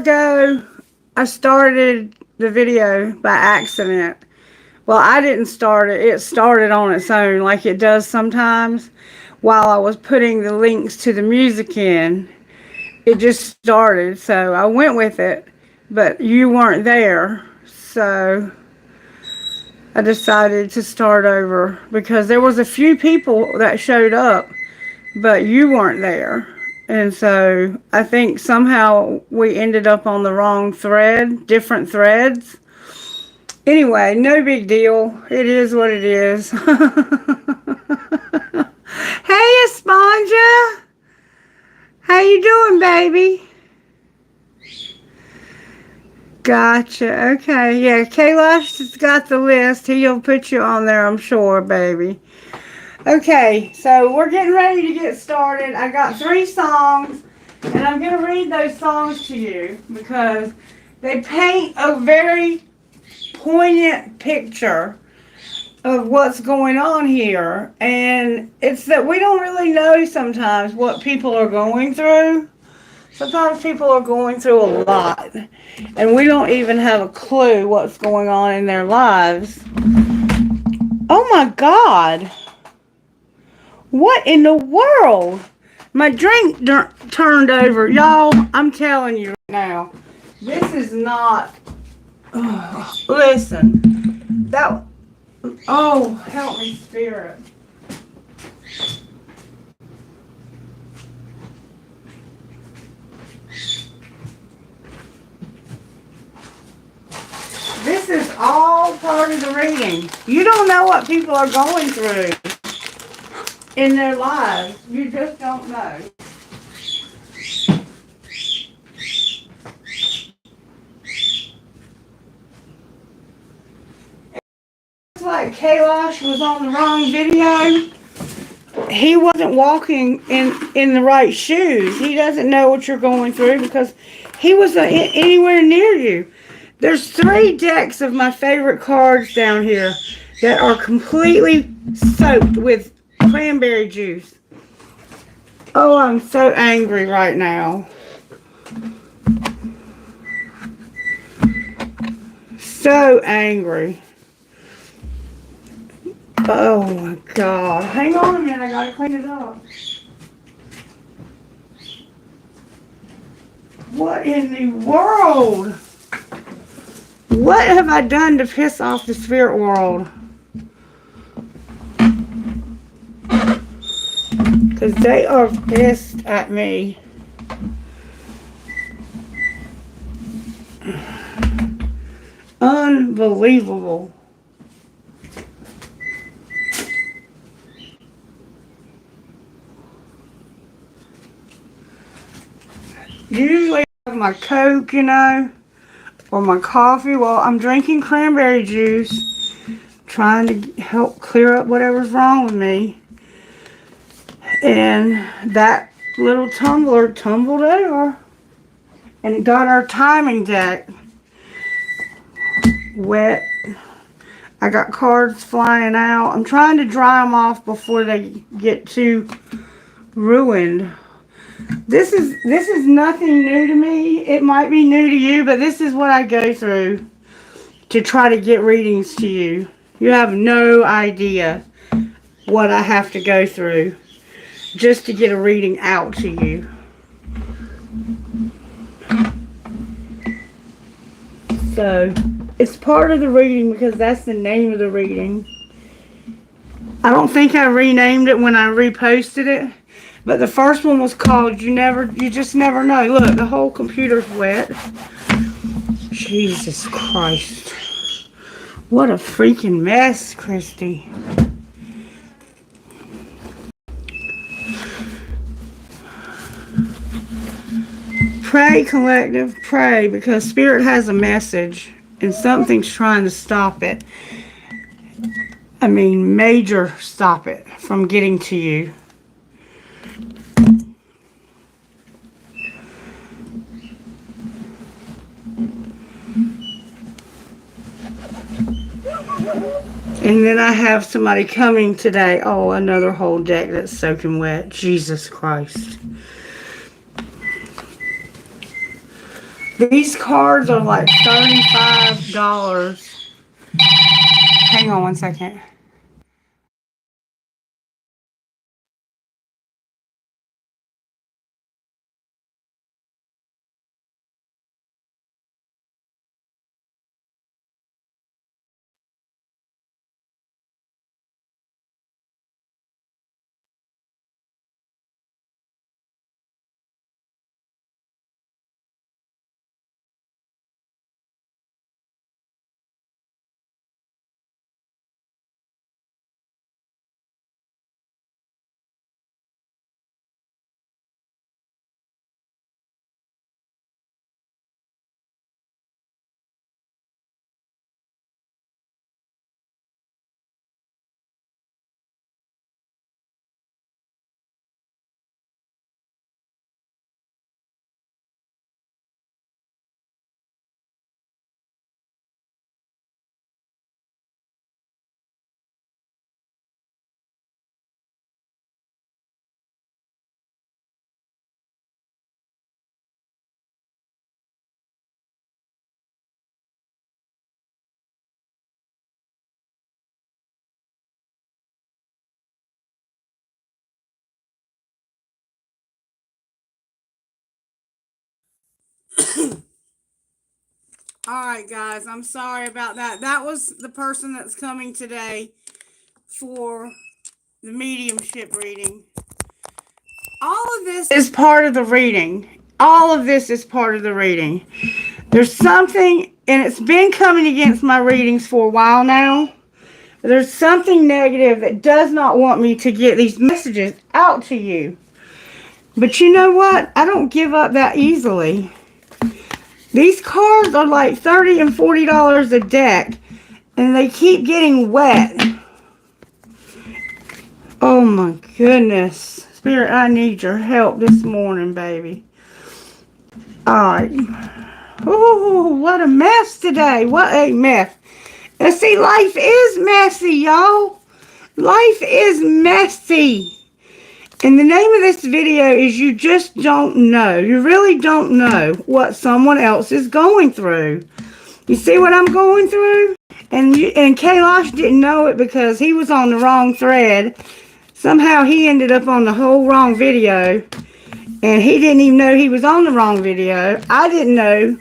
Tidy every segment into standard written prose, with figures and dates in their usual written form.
ago, I started the video by accident. Well, I didn't start it. It started on its own like it does sometimes while I was putting the links to the music in. It just started, so I went with it, but you weren't there. So I decided to start over because there was a few people that showed up, but you weren't there. And so I think somehow we ended up on the wrong thread, different threads. Anyway, no big deal. It is what it is. Hey, Esponja. How you doing, baby? Gotcha. Okay. Yeah, Kailash has got the list. He'll put you on there, I'm sure, baby. Okay, so we're getting ready to get started. I got 3 songs, and I'm going to read those songs to you because they paint a very poignant picture of what's going on here. And it's that we don't really know sometimes what people are going through. Sometimes people are going through a lot, and we don't even have a clue what's going on in their lives. Oh my God. What in the world? My drink turned over. Y'all, I'm telling you right now, this is not... listen. That... Oh, help me, Spirit. This is all part of the reading. You don't know what people are going through in their lives. You just don't know. It's like Kailash was on the wrong video. He wasn't walking in the right shoes. He doesn't know what you're going through because he wasn't anywhere near you. There's 3 decks of my favorite cards down here that are completely soaked with cranberry juice. Oh, I'm so angry right now. So angry. Oh my God. Hang on a minute, I gotta clean it up. What in the world? What have I done to piss off the spirit world? Because they are pissed at me. Unbelievable. Usually I have my Coke, you know, or my coffee. Well, I'm drinking cranberry juice, trying to help clear up whatever's wrong with me. And that little tumbler tumbled over and got our timing deck wet. I got cards flying out. I'm trying to dry them off before they get too ruined. This is nothing new to me. It might be new to you, but this is what I go through to try to get readings to you. You have no idea what I have to go through just to get a reading out to you. So, it's part of the reading because that's the name of the reading. I don't think I renamed it when I reposted it. But the first one was called You Just Never Know. Look, the whole computer's wet. Jesus Christ. What a freaking mess, Christy. Pray, collective, pray, because Spirit has a message and something's trying to stop it. I mean, major stop it from getting to you. And then I have somebody coming today. Oh, another whole deck that's soaking wet. Jesus Christ. These cards are like $35. Hang on one second. Alright, guys, I'm sorry about that. That was the person that's coming today for the mediumship reading. All of this is part of the reading. All of this is part of the reading. There's something, and it's been coming against my readings for a while now. There's something negative that does not want me to get these messages out to you. But you know what? I don't give up that easily. These cards are like $30 and $40 a deck, and they keep getting wet. Oh my goodness. Spirit, I need your help this morning, baby. Alright. Oh, what a mess today. What a mess. And see, life is messy, y'all. Life is messy. And the name of this video is You Just Don't Know. You really don't know what someone else is going through. You see what I'm going through? And Kailash didn't know it because he was on the wrong thread. Somehow he ended up on the whole wrong video. And he didn't even know he was on the wrong video. I didn't know.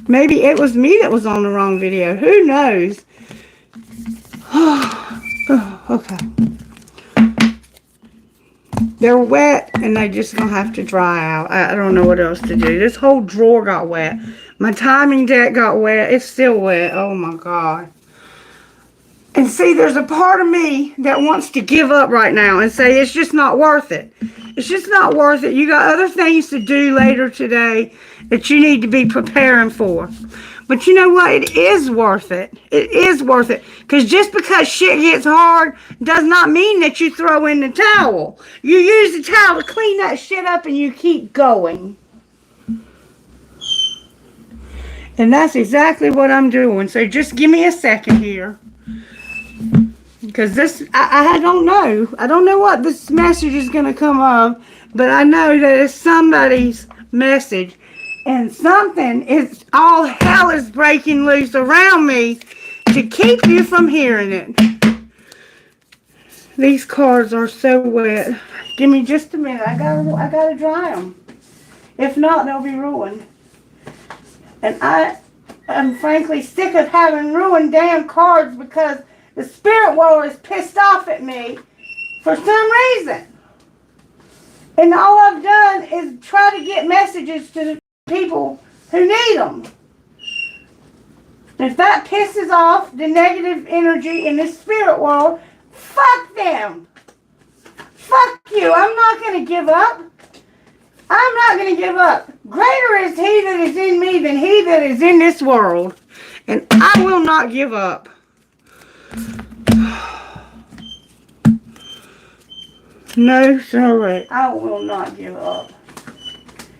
Maybe it was me that was on the wrong video. Who knows? Okay. They're wet, and they just gonna have to dry out. I don't know what else to do. This whole drawer got wet. My timing deck got wet. It's still wet. Oh, my God. And see, there's a part of me that wants to give up right now and say it's just not worth it. It's just not worth it. You got other things to do later today that you need to be preparing for. But you know what? It is worth it. It is worth it. Because just because shit gets hard does not mean that you throw in the towel. You use the towel to clean that shit up and you keep going. And that's exactly what I'm doing. So just give me a second here. Because this, I don't know. I don't know what this message is going to come of. But I know that it's somebody's message. And something is, all hell is breaking loose around me to keep you from hearing it. These cards are so wet. Give me just a minute. I gotta dry them. If not, they'll be ruined. And I am frankly sick of having ruined damn cards because the spirit world is pissed off at me for some reason. And all I've done is try to get messages to the people who need them. If that pisses off the negative energy in the spirit world, fuck them. Fuck you. I'm not going to give up. I'm not going to give up. Greater is he that is in me than he that is in this world. And I will not give up. No, sorry. I will not give up.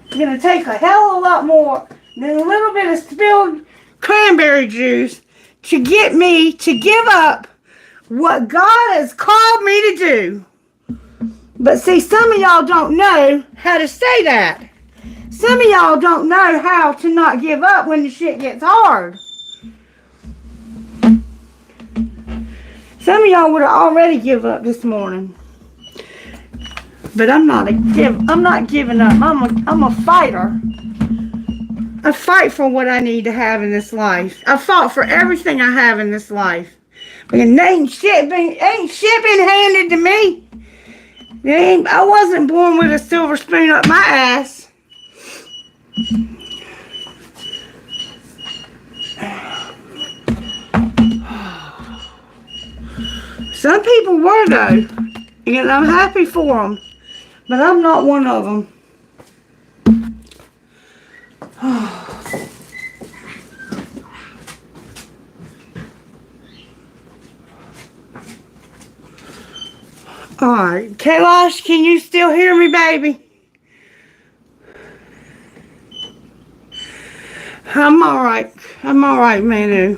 It's going to take a hell of a lot more than a little bit of spilled cranberry juice to get me to give up what God has called me to do. But see, some of y'all don't know how to say that. Some of y'all don't know how to not give up when the shit gets hard. Some of y'all would have already give up this morning. But I'm not giving up. I'm a fighter. I fight for what I need to have in this life. I fought for everything I have in this life. And ain't shit been handed to me. I wasn't born with a silver spoon up my ass. Some people were, though, and I'm happy for them, but I'm not one of them. Alright, Kailash, can you still hear me, baby? I'm alright, Manu.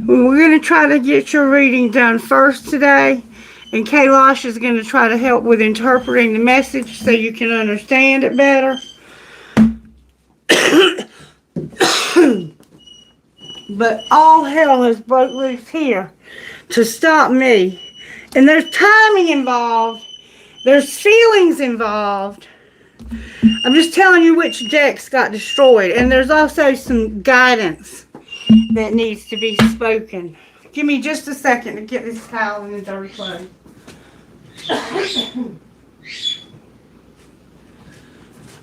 We're going to try to get your reading done first today, and Kailash is going to try to help with interpreting the message so you can understand it better. But all hell has broke loose here to stop me. And there's timing involved. There's feelings involved. I'm just telling you which decks got destroyed. And there's also some guidance that needs to be spoken. Give me just a second to get this towel in the dirty clothes.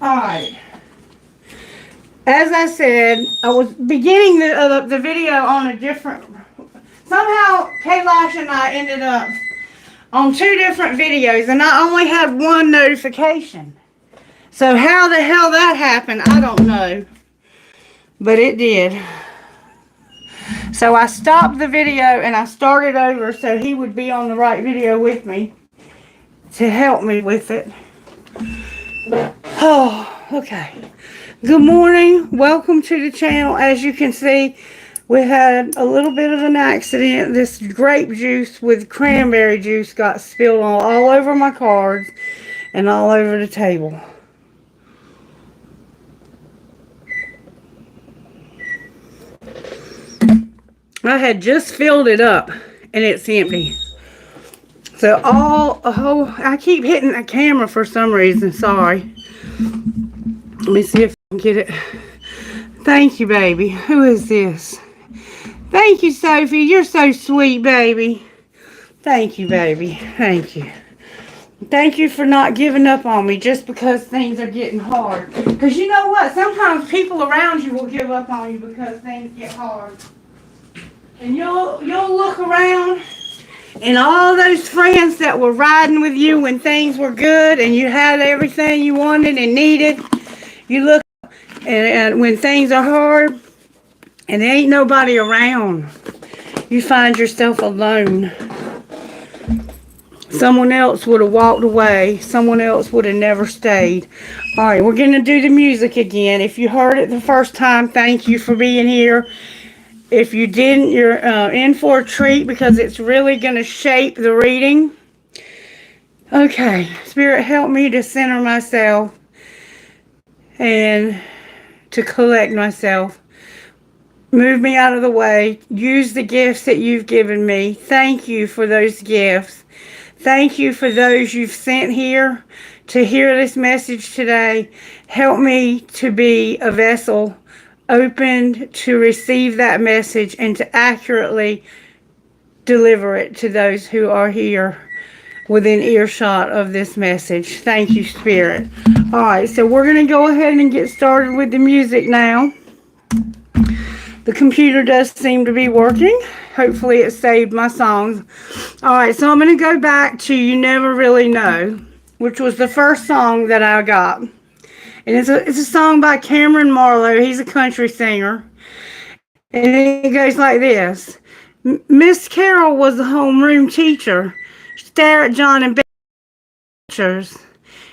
Alright. As I said, I was beginning the video on a different... Somehow, Kailash and I ended up on 2 different videos, and I only had 1 notification. So how the hell that happened, I don't know. But it did. So I stopped the video and I started over so he would be on the right video with me to help me with it. Oh, okay. Good morning. Welcome to the channel. As you can see, we had a little bit of an accident. This grape juice with cranberry juice got spilled all over my cards and all over the table. I had just filled it up and it's empty. So I keep hitting the camera for some reason. Sorry. Let me see if I can get it. Thank you, baby. Who is this? Thank you, Sophie. You're so sweet, baby. Thank you, baby. Thank you. Thank you for not giving up on me just because things are getting hard. Because you know what? Sometimes people around you will give up on you because things get hard. And you'll look around and all those friends that were riding with you when things were good and you had everything you wanted and needed, you look and when things are hard and there ain't nobody around, you find yourself alone. Someone else would have walked away. Someone else would have never stayed. All right, we're going to do the music again. If you heard it the first time, thank you for being here. If you didn't, you're in for a treat because it's really going to shape the reading. Okay, Spirit, help me to center myself and to collect myself. Move me out of the way. Use the gifts that you've given me. Thank you for those gifts. Thank you for those you've sent here to hear this message today. Help me to be a vessel opened to receive that message and to accurately deliver it to those who are here within earshot of this message. Thank you, Spirit. All right, so we're going to go ahead and get started with the music now. The computer does seem to be working. Hopefully it saved my songs. All right, so I'm going to go back to You Never Really Know, which was the first song that I got. And it's a song by Cameron Marlowe. He's a country singer. And it goes like this. Miss Carol was a homeroom teacher. Stare at John and pictures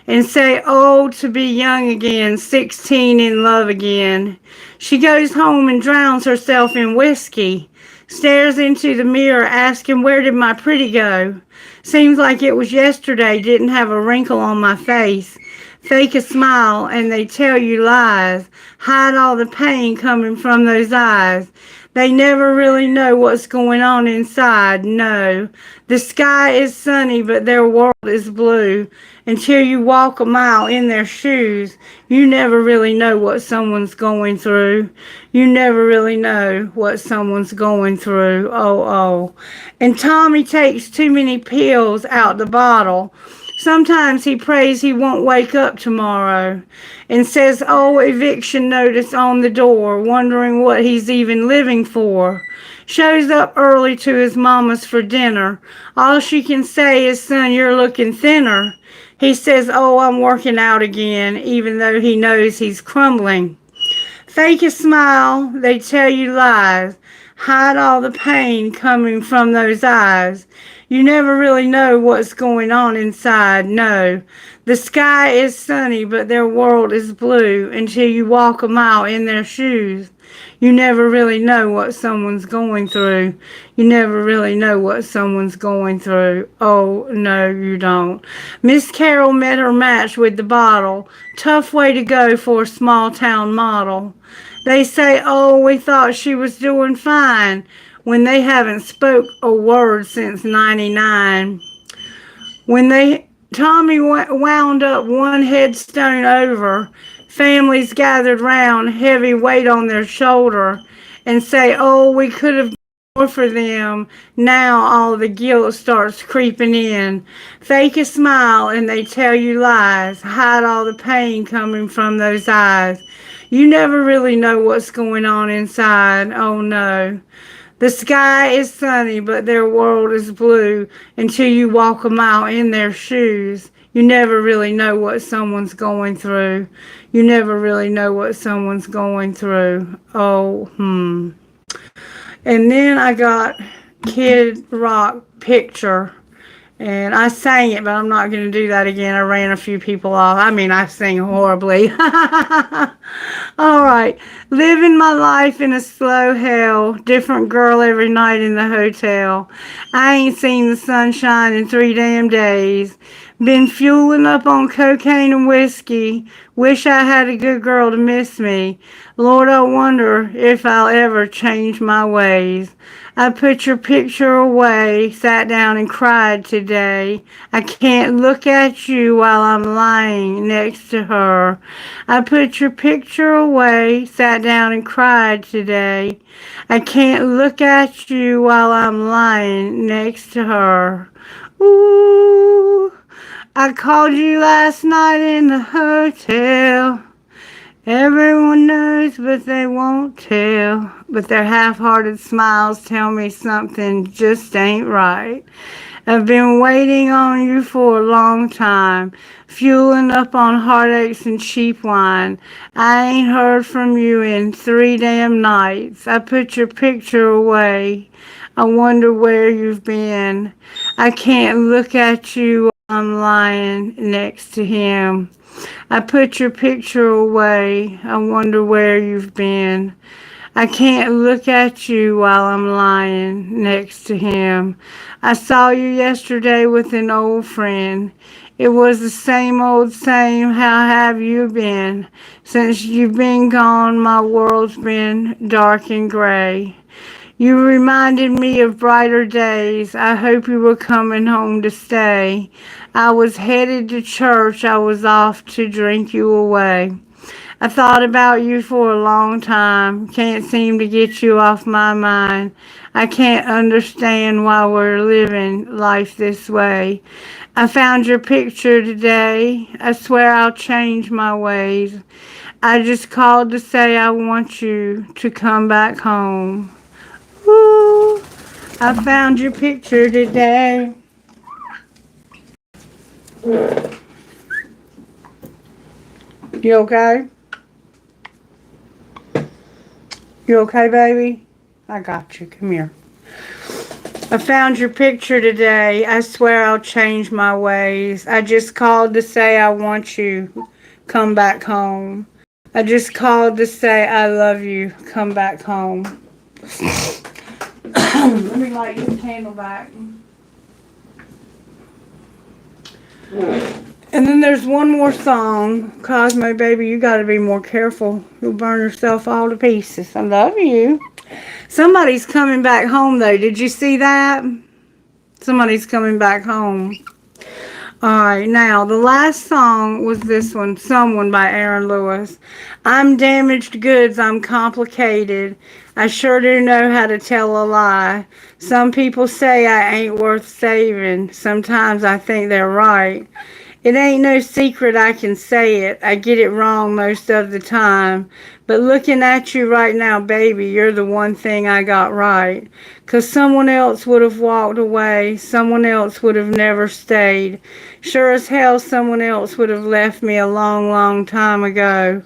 and say, oh, to be young again, 16 in love again. She goes home and drowns herself in whiskey. Stares into the mirror asking, where did my pretty go? Seems like it was yesterday, didn't have a wrinkle on my face. Fake a smile and they tell you lies. Hide all the pain coming from those eyes. They never really know what's going on inside. No, the sky is sunny, but their world is blue. Until you walk a mile in their shoes, you never really know what someone's going through. You never really know what someone's going through. Oh, oh. And Tommy takes too many pills out the bottle. Sometimes he prays he won't wake up tomorrow and says, oh, eviction notice on the door, wondering what he's even living for. Shows up early to his mama's for dinner. All she can say is, son, you're looking thinner. He says, oh, I'm working out again, even though he knows he's crumbling. Fake a smile, they tell you lies. Hide all the pain coming from those eyes. You never really know what's going on inside, no. The sky is sunny, but their world is blue until you walk a mile in their shoes. You never really know what someone's going through. You never really know what someone's going through. Oh, no, you don't. Miss Carol met her match with the bottle. Tough way to go for a small town model. They say, oh, we thought she was doing fine, when they haven't spoke a word since 99. When Tommy wound up one headstone over, families gathered round, heavy weight on their shoulder, and say, oh, we could have done more for them. Now all the guilt starts creeping in. Fake a smile and they tell you lies. Hide all the pain coming from those eyes. You never really know what's going on inside. Oh, no. The sky is sunny, but their world is blue until you walk a mile in their shoes. You never really know what someone's going through. You never really know what someone's going through. Oh, And then I got Kid Rock Picture. And I sang it, but I'm not going to do that again. I ran a few people off. I mean, I sing horribly. All right. Living my life in a slow hell. Different girl every night in the hotel. I ain't seen the sunshine in 3 damn days. Been fueling up on cocaine and whiskey. Wish I had a good girl to miss me. Lord, I wonder if I'll ever change my ways. I put your picture away, sat down and cried today. I can't look at you while I'm lying next to her. I put your picture away, sat down and cried today. I can't look at you while I'm lying next to her. Ooh, I called you last night in the hotel. Everyone knows, but they won't tell. But their half-hearted smiles tell me something just ain't right. I've been waiting on you for a long time, fueling up on heartaches and cheap wine. I ain't heard from you in 3 damn nights. I put your picture away. I wonder where you've been. I can't look at you while I'm lying next to him. I put your picture away. I wonder where you've been. I can't look at you while I'm lying next to him. I saw you yesterday with an old friend. It was the same old same. How have you been? Since you've been gone, my world's been dark and gray. You reminded me of brighter days. I hope you were coming home to stay. I was headed to church. I was off to drink you away. I thought about you for a long time. Can't seem to get you off my mind. I can't understand why we're living life this way. I found your picture today. I swear I'll change my ways. I just called to say I want you to come back home. Ooh, I found your picture today. You okay? You okay, baby? I got you. Come here. I found your picture today. I swear I'll change my ways. I just called to say I want you. Come back home. I just called to say I love you. Come back home. Let me light this candle back. And then there's one more song. Cosmo, baby, you got to be more careful. You'll burn yourself all to pieces. I love you. Somebody's coming back home, though. Did you see that? Somebody's coming back home. Alright, now, the last song was this one, Someone by Aaron Lewis. I'm damaged goods, I'm complicated. I sure do know how to tell a lie. Some people say I ain't worth saving. Sometimes I think they're right. It ain't no secret I can say it. I get it wrong most of the time. But looking at you right now, baby, you're the one thing I got right. 'Cause someone else would have walked away. Someone else would have never stayed. Sure as hell someone else would have left me a long, long time ago.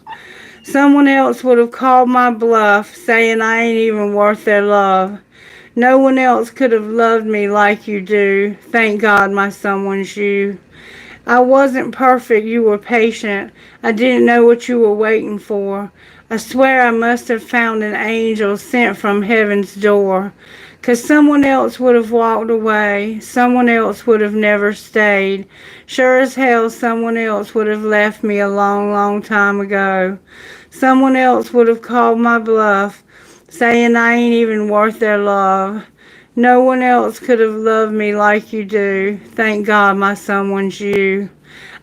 Someone else would have called my bluff, saying I ain't even worth their love. No one else could have loved me like you do. Thank God my someone's you. I wasn't perfect, you were patient. I didn't know what you were waiting for. I swear I must have found an angel sent from heaven's door. 'Cause someone else would have walked away. Someone else would have never stayed. Sure as hell someone else would have left me a long, long time ago. Someone else would have called my bluff, saying I ain't even worth their love. No one else could have loved me like you do. Thank God my someone's you.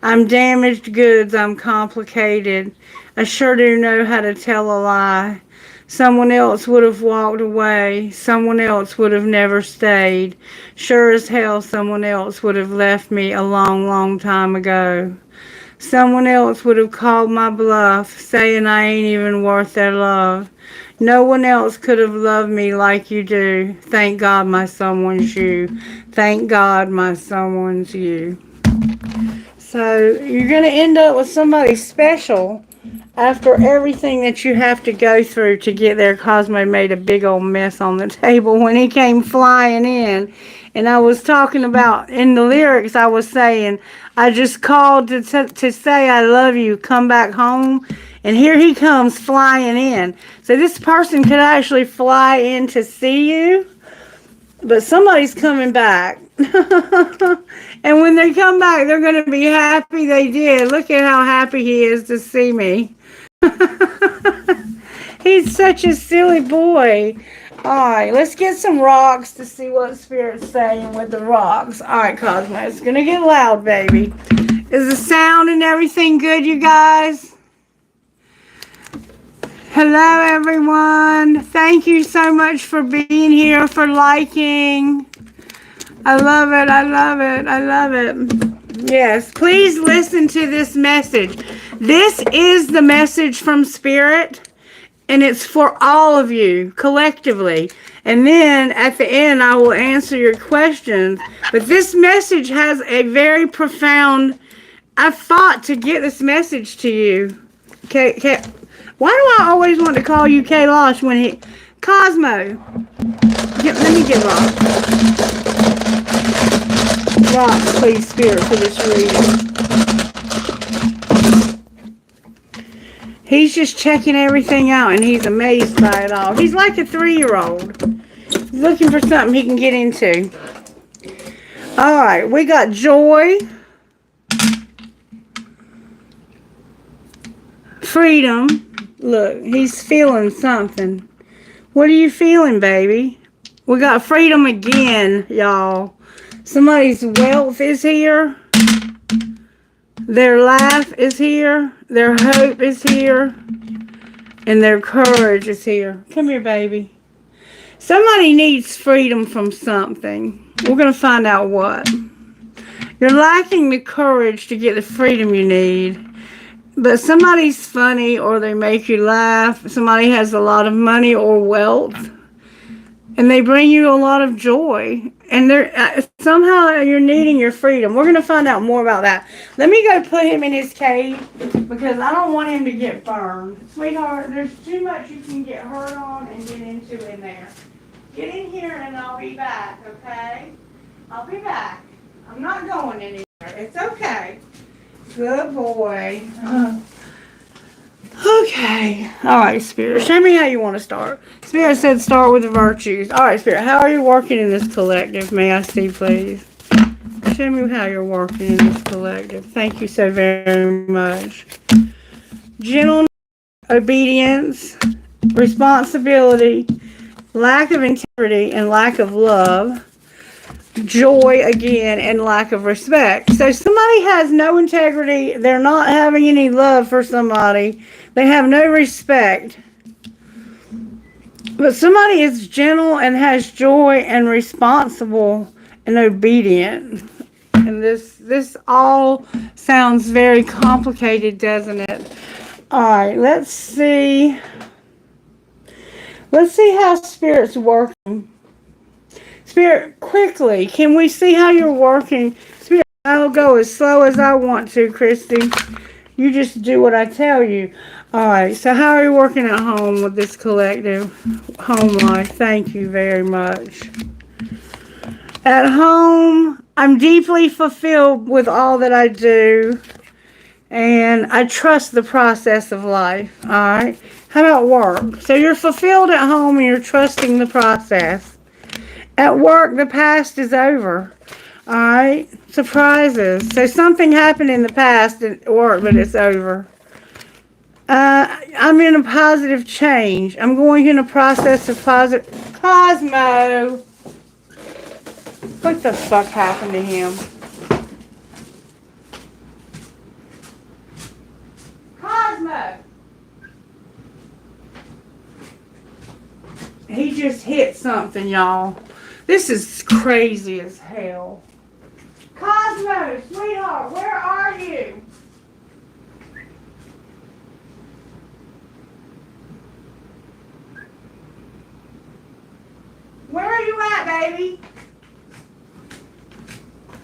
I'm damaged goods, I'm complicated. I sure do know how to tell a lie. Someone else would have walked away. Someone else would have never stayed. Sure as hell someone else would have left me a long, long time ago. Someone else would have called my bluff, saying I ain't even worth their love. No one else could have loved me like you do. Thank God my someone's you. Thank God my someone's you. So you're going to end up with somebody special after everything that you have to go through to get there. Cosmo made a big old mess on the table when he came flying in. And I was talking about, in the lyrics, I was saying, I just called to say I love you, come back home. And here he comes flying in. So this person could actually fly in to see you. But somebody's coming back. And when they come back, they're going to be happy they did. Look at how happy he is to see me. He's such a silly boy. Alright, let's get some rocks to see what Spirit's saying with the rocks. Alright, Cosmo, it's going to get loud, baby. Is the sound and everything good, you guys? Hello, everyone. Thank you so much for being here, for liking. I love it. I love it. I love it. Yes, please listen to this message. This is the message from Spirit, and it's for all of you collectively. And then at the end, I will answer your questions. But this message has a very profound... I fought to get this message to you. Okay. Why do I always want to call you Kailash when he... Cosmo. Let me get Rock. Rock, please, Spirit, for this reading. He's just checking everything out, and he's amazed by it all. He's like a 3-year-old. He's looking for something he can get into. Alright, we got joy. Freedom. Look, he's feeling something. What are you feeling, baby? We got freedom again, y'all. Somebody's wealth is here. Their laugh is here. Their hope is here. And their courage is here. Come here, baby. Somebody needs freedom from something. We're going to find out what. You're lacking the courage to get the freedom you need. But somebody's funny, or they make you laugh. Somebody has a lot of money or wealth, and they bring you a lot of joy. And they're somehow you're needing your freedom. We're going to find out more about that. Let me go put him in his cage, because I don't want him to get burned. Sweetheart, there's too much you can get hurt on and get into in there. Get in here and I'll be back, okay? I'll be back. I'm not going anywhere. It's okay. Good boy. Okay. All right, Spirit. Show me how you want to start. Spirit said start with the virtues. All right, Spirit. How are you working in this collective? May I see, please? Show me how you're working in this collective. Thank you so very much. Gentleness, obedience, responsibility, lack of integrity, and lack of love. Joy again, and lack of respect. So somebody has no integrity. They're not having any love for somebody. They have no respect. But somebody is gentle and has joy and responsible and obedient. And this all sounds very complicated, doesn't it? All right, let's see. Let's see how Spirit's working. Spirit, quickly, can we see how you're working? Spirit, I'll go as slow as I want to, Christy. You just do what I tell you. All right, so how are you working at home with this collective home life? Thank you very much. At home, I'm deeply fulfilled with all that I do, and I trust the process of life. All right, how about work? So you're fulfilled at home and you're trusting the process. At work, the past is over. All right, surprises. So something happened in the past at work, but it's over. I'm in a positive change. I'm going in a process of positive. Cosmo! What the fuck happened to him? Cosmo! He just hit something, y'all. This is crazy as hell. Cosmo, sweetheart, where are you? Where are you at, baby?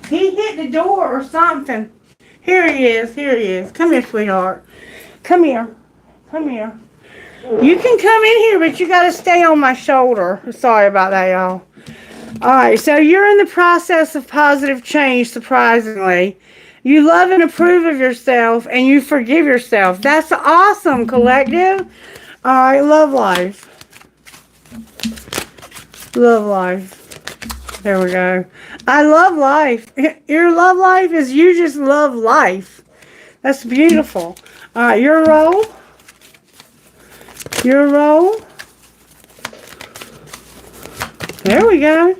He hit the door or something. Here he is, here he is. Come here, sweetheart. Come here. Come here. You can come in here, but you gotta stay on my shoulder. Sorry about that, y'all. Alright, so you're in the process of positive change, surprisingly. You love and approve of yourself, and you forgive yourself. That's awesome, collective. Alright, love life. Love life. There we go. I love life. Your love life is you just love life. That's beautiful. Alright, your role. Your role. There we go.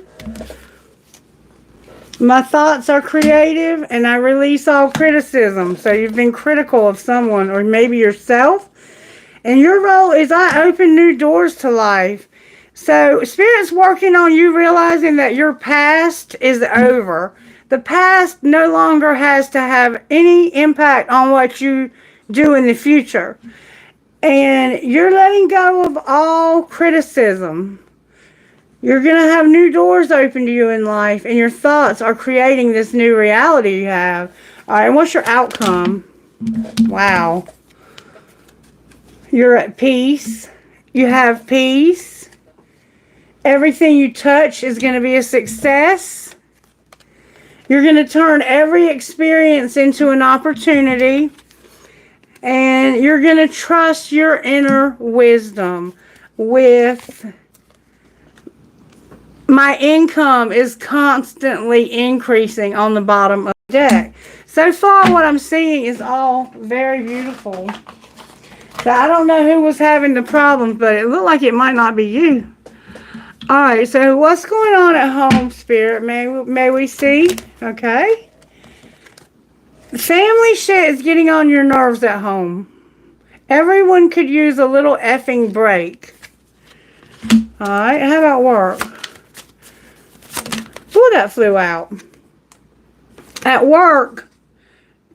My thoughts are creative and I release all criticism. So you've been critical of someone or maybe yourself. And your role is I open new doors to life. So Spirit's working on you realizing that your past is over. The past no longer has to have any impact on what you do in the future. And you're letting go of all criticism. You're going to have new doors open to you in life, and your thoughts are creating this new reality you have. All right, and what's your outcome? Wow. You're at peace. You have peace. Everything you touch is going to be a success. You're going to turn every experience into an opportunity. And you're going to trust your inner wisdom with my income is constantly increasing on the bottom of the deck. So far what I'm seeing is all very beautiful. So I don't know who was having the problems, but it looked like it might not be you. Alright, so what's going on at home, Spirit? May we see? Okay. Family shit is getting on your nerves at home. Everyone could use a little effing break. Alright, how about work? Ooh, that flew out. At work,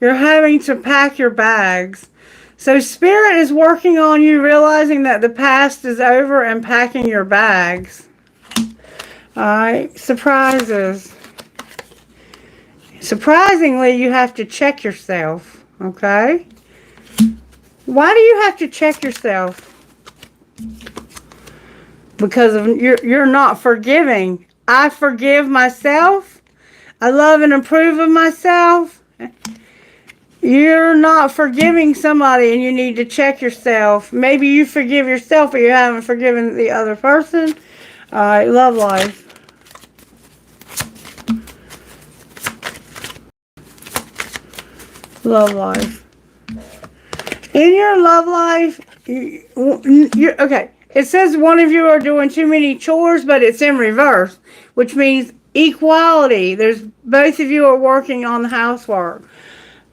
you're having to pack your bags. So Spirit is working on you realizing that the past is over and packing your bags. Alright, surprises. Surprisingly, you have to check yourself. Okay? Why do you have to check yourself? Because of you're not forgiving. I forgive myself. I love and approve of myself. You're not forgiving somebody and you need to check yourself. Maybe you forgive yourself but you haven't forgiven the other person. Alright, love life. Love life. In your love life, you're okay. It says one of you are doing too many chores, but it's in reverse, which means equality. There's both of you are working on the housework.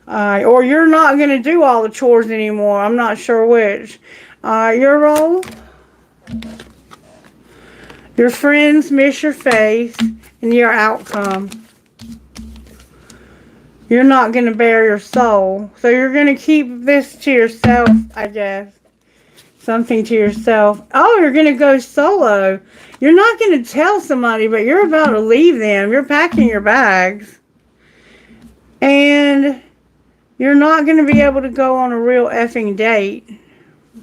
Or you're not going to do all the chores anymore. I'm not sure which. Your role? Your friends miss your face and your outcome. You're not going to bare your soul. So you're going to keep this to yourself, I guess. Something to yourself. Oh, you're going to go solo. You're not going to tell somebody, but you're about to leave them. You're packing your bags. And you're not going to be able to go on a real effing date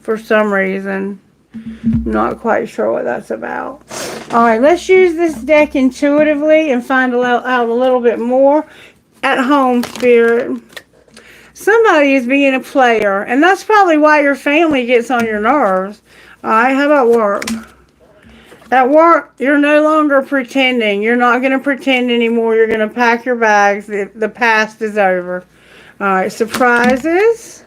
for some reason. I'm not quite sure what that's about. Alright, let's use this deck intuitively and find out a little bit more. At home, Spirit. Somebody is being a player, and that's probably why your family gets on your nerves. Alright, how about work? At work, you're no longer pretending. You're not going to pretend anymore. You're going to pack your bags. The past is over. Alright, surprises.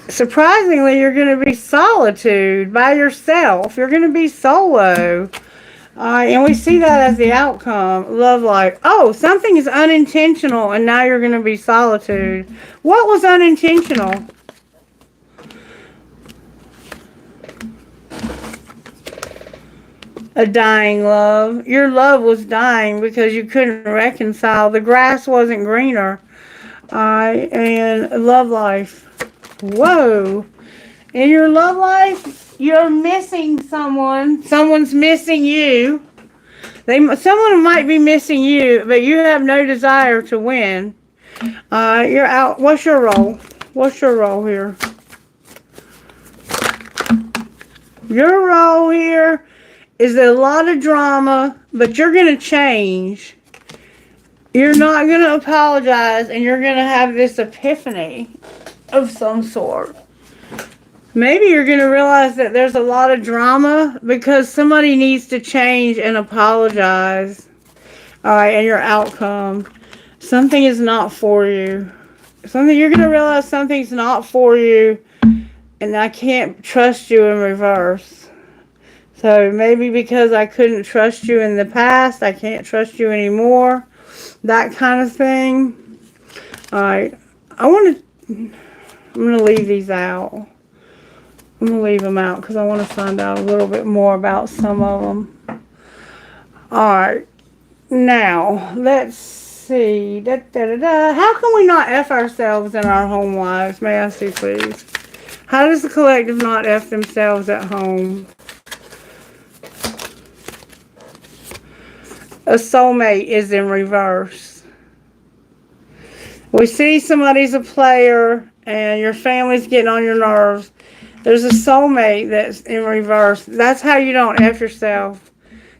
Surprisingly, you're going to be solitude by yourself. You're going to be solo. And we see that as the outcome. Love life. Oh, something is unintentional, and now you're going to be solitude. What was unintentional? A dying love. Your love was dying because you couldn't reconcile. The grass wasn't greener. And love life. Whoa. In your love life, you're missing someone. Someone's missing you. Someone might be missing you, but you have no desire to win. You're out. What's your role? What's your role here? Your role here is a lot of drama, but you're going to change. You're not going to apologize, and you're going to have this epiphany of some sort. Maybe you're going to realize that there's a lot of drama because somebody needs to change and apologize. Alright, and your outcome. Something is not for you. You're going to realize something's not for you, and I can't trust you in reverse. So maybe because I couldn't trust you in the past, I can't trust you anymore. That kind of thing. Alright, I'm going to leave these out. I'm going to leave them out because I want to find out a little bit more about some of them. Alright. Now, let's see. How can we not F ourselves in our home lives? May I see, please? How does the collective not F themselves at home? A soulmate is in reverse. We see somebody's a player and your family's getting on your nerves. There's a soulmate that's in reverse. That's how you don't F yourself.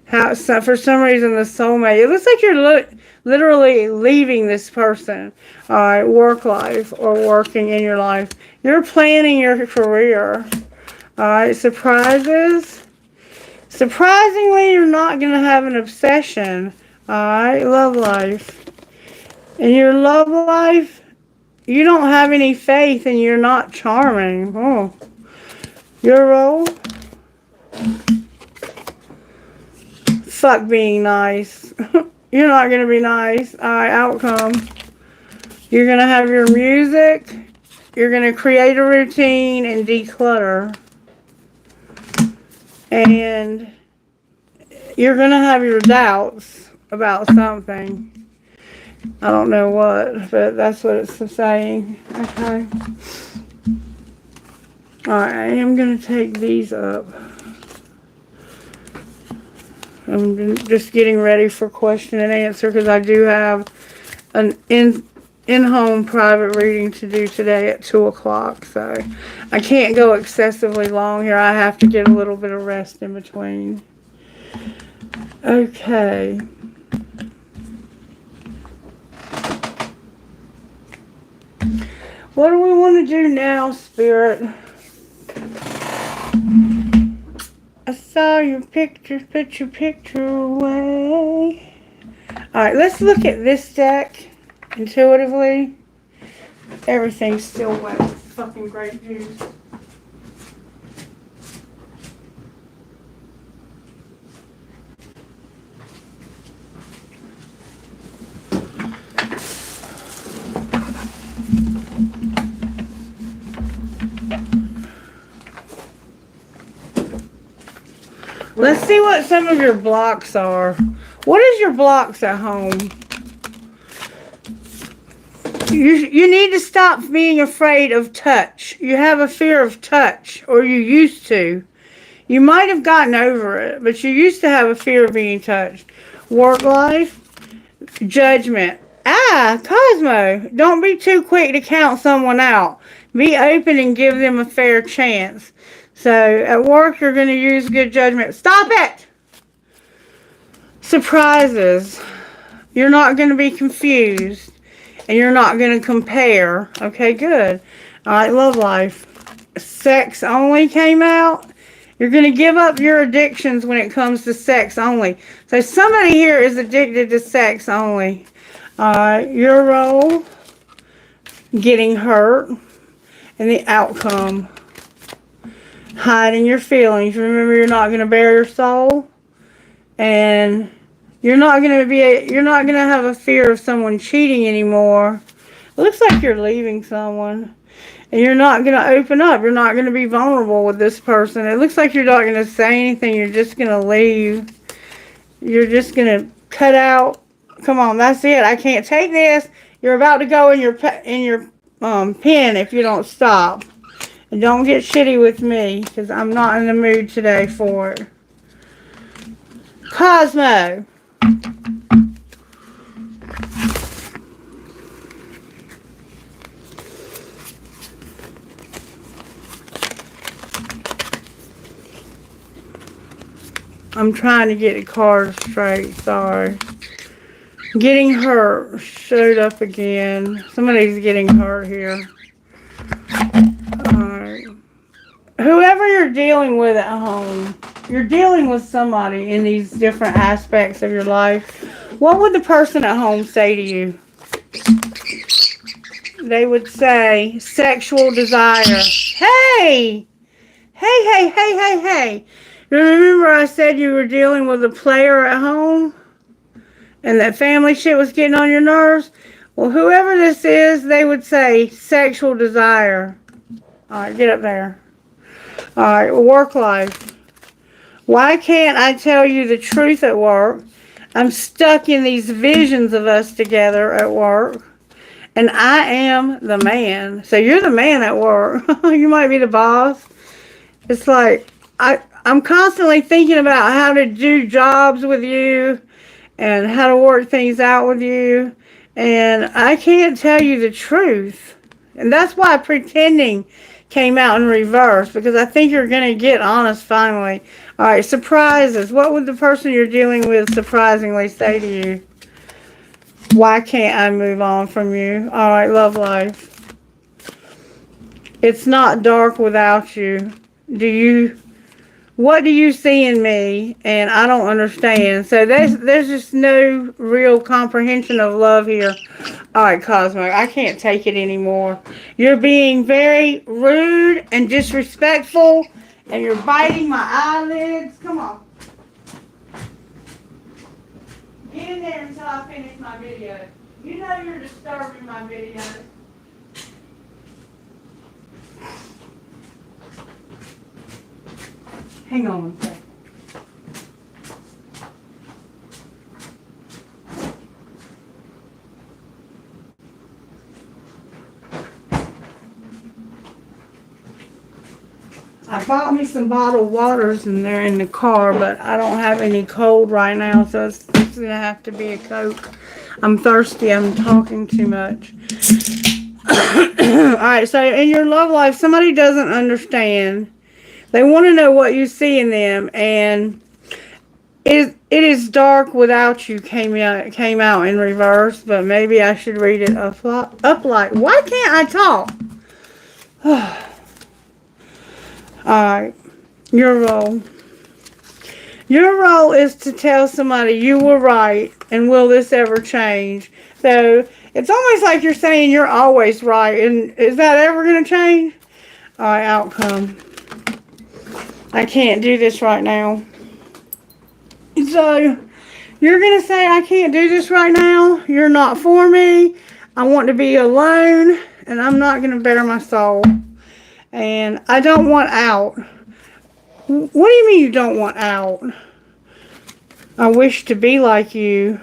For some reason, the soulmate. It looks like you're literally leaving this person. Work life or working in your life. You're planning your career. Surprises. Surprisingly, you're not going to have an obsession. Love life. In your love life, you don't have any faith and you're not charming. Oh. Your role? Fuck being nice. You're not going to be nice. Outcome. You're going to have your music. You're going to create a routine and declutter. And you're going to have your doubts about something. I don't know what, but that's what it's saying. Okay. Alright, I am going to take these up. I'm just getting ready for question and answer because I do have an in-home private reading to do today at 2 o'clock. So I can't go excessively long here. I have to get a little bit of rest in between. Okay. What do we want to do now, Spirit? I saw your picture, put your picture away. Alright, let's look at this deck. intuitively. Everything's still wet with fucking grape juice. Let's see what some of your blocks are. What is your blocks at home? You need to stop being afraid of touch. You have a fear of touch, or you used to. You might have gotten over it, but you used to have a fear of being touched. Work life, judgment. Cosmo, don't be too quick to count someone out. Be open and give them a fair chance. So at work, you're going to use good judgment. Stop it! Surprises. You're not going to be confused. And you're not going to compare. Okay, good. All right, love life. Sex only came out. You're going to give up your addictions when it comes to sex only. So somebody here is addicted to sex only. Your role, getting hurt, and the outcome. Hiding your feelings. Remember, you're not going to bare your soul. And you're not going to have a fear of someone cheating anymore. It looks like you're leaving someone. And you're not going to open up. You're not going to be vulnerable with this person. It looks like you're not going to say anything. You're just going to leave. You're just going to cut out. Come on, that's it. I can't take this. You're about to go in your pen if you don't stop. And don't get shitty with me, because I'm not in the mood today for it. Cosmo. I'm trying to get the cards straight, sorry. Getting hurt showed up again. Somebody's getting hurt here. Alright. Whoever you're dealing with at home, you're dealing with somebody in these different aspects of your life. What would the person at home say to you? They would say, sexual desire. Hey! Hey. Remember I said you were dealing with a player at home? And that family shit was getting on your nerves? Well, whoever this is, they would say sexual desire. Alright, get up there. Alright, work life. Why can't I tell you the truth at work? I'm stuck in these visions of us together at work. And I am the man. So you're the man at work. You might be the boss. It's like, I'm constantly thinking about how to do jobs with you and how to work things out with you. And I can't tell you the truth. And that's why pretending came out in reverse, because I think you're going to get honest finally. All right, surprises. What would the person you're dealing with surprisingly say to you? Why can't I move on from you? All right, love life. It's not dark without you. What do you see in me? And I don't understand. So there's just no real comprehension of love here. All right, Cosmo, I can't take it anymore. You're being very rude and disrespectful, and you're biting my eyelids. Come on. Get in there until I finish my video. You know you're disturbing my video. Hang on one second. I bought me some bottled waters and they're in the car, but I don't have any cold right now, so it's going to have to be a Coke. I'm thirsty. I'm talking too much. Alright, so in your love life, somebody doesn't understand. They want to know what you see in them, and it is dark without you came out in reverse, but maybe I should read it up like. Why can't I talk? Alright, your role. Your role is to tell somebody you were right, and will this ever change? So, It's almost like you're saying you're always right. And is that ever going to change? All right, outcome. I can't do this right now. So, you're going to say, I can't do this right now. You're not for me. I want to be alone. And I'm not going to bare my soul. And I don't want out. What do you mean you don't want out? I wish to be like you.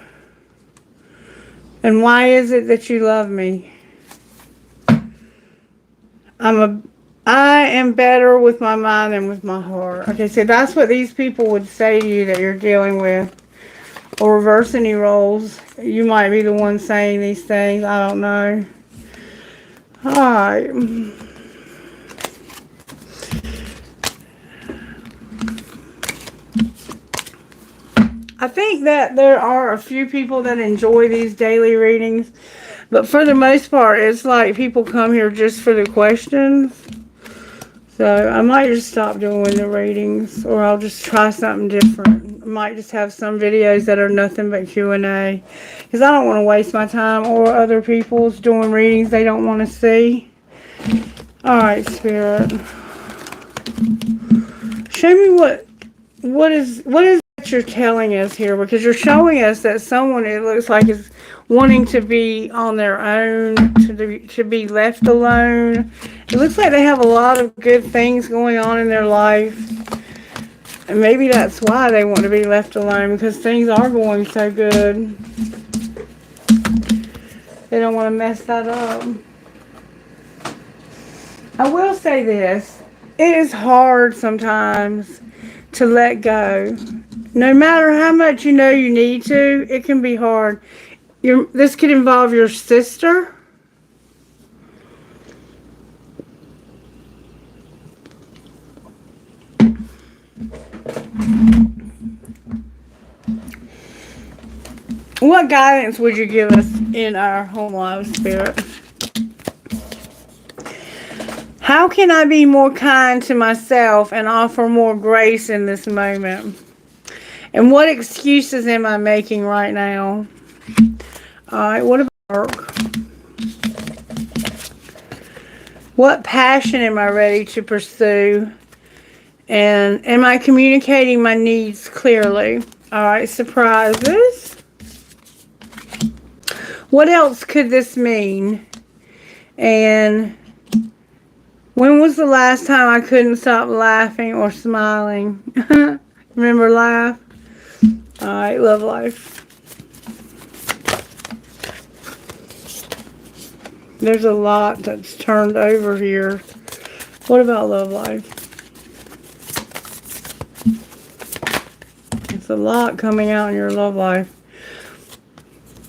And why is it that you love me? I am better with my mind than with my heart. Okay, so that's what these people would say to you that you're dealing with. Or reverse any roles. You might be the one saying these things. I don't know. Alright. I think that there are a few people that enjoy these daily readings. But for the most part, it's like people come here just for the questions. So I might just stop doing the readings, or I'll just try something different. I might just have some videos that are nothing but Q&A, because I don't want to waste my time or other people's doing readings they don't want to see. Alright, Spirit. Show me what is that you're telling us here, because you're showing us that someone, it looks like, is wanting to be on their own, to be left alone. It looks like they have a lot of good things going on in their life. And maybe that's why they want to be left alone, because things are going so good. They don't want to mess that up. I will say this. It is hard sometimes to let go. No matter how much you know you need to, it can be hard. This could involve your sister. What guidance would you give us in our home life, Spirit? How can I be more kind to myself and offer more grace in this moment? And what excuses am I making right now? Alright, what about work? What passion am I ready to pursue? And am I communicating my needs clearly? Alright, surprises. What else could this mean? And when was the last time I couldn't stop laughing or smiling? Remember, laugh? Alright, love life. There's a lot that's turned over here. What about love life? It's a lot coming out in your love life.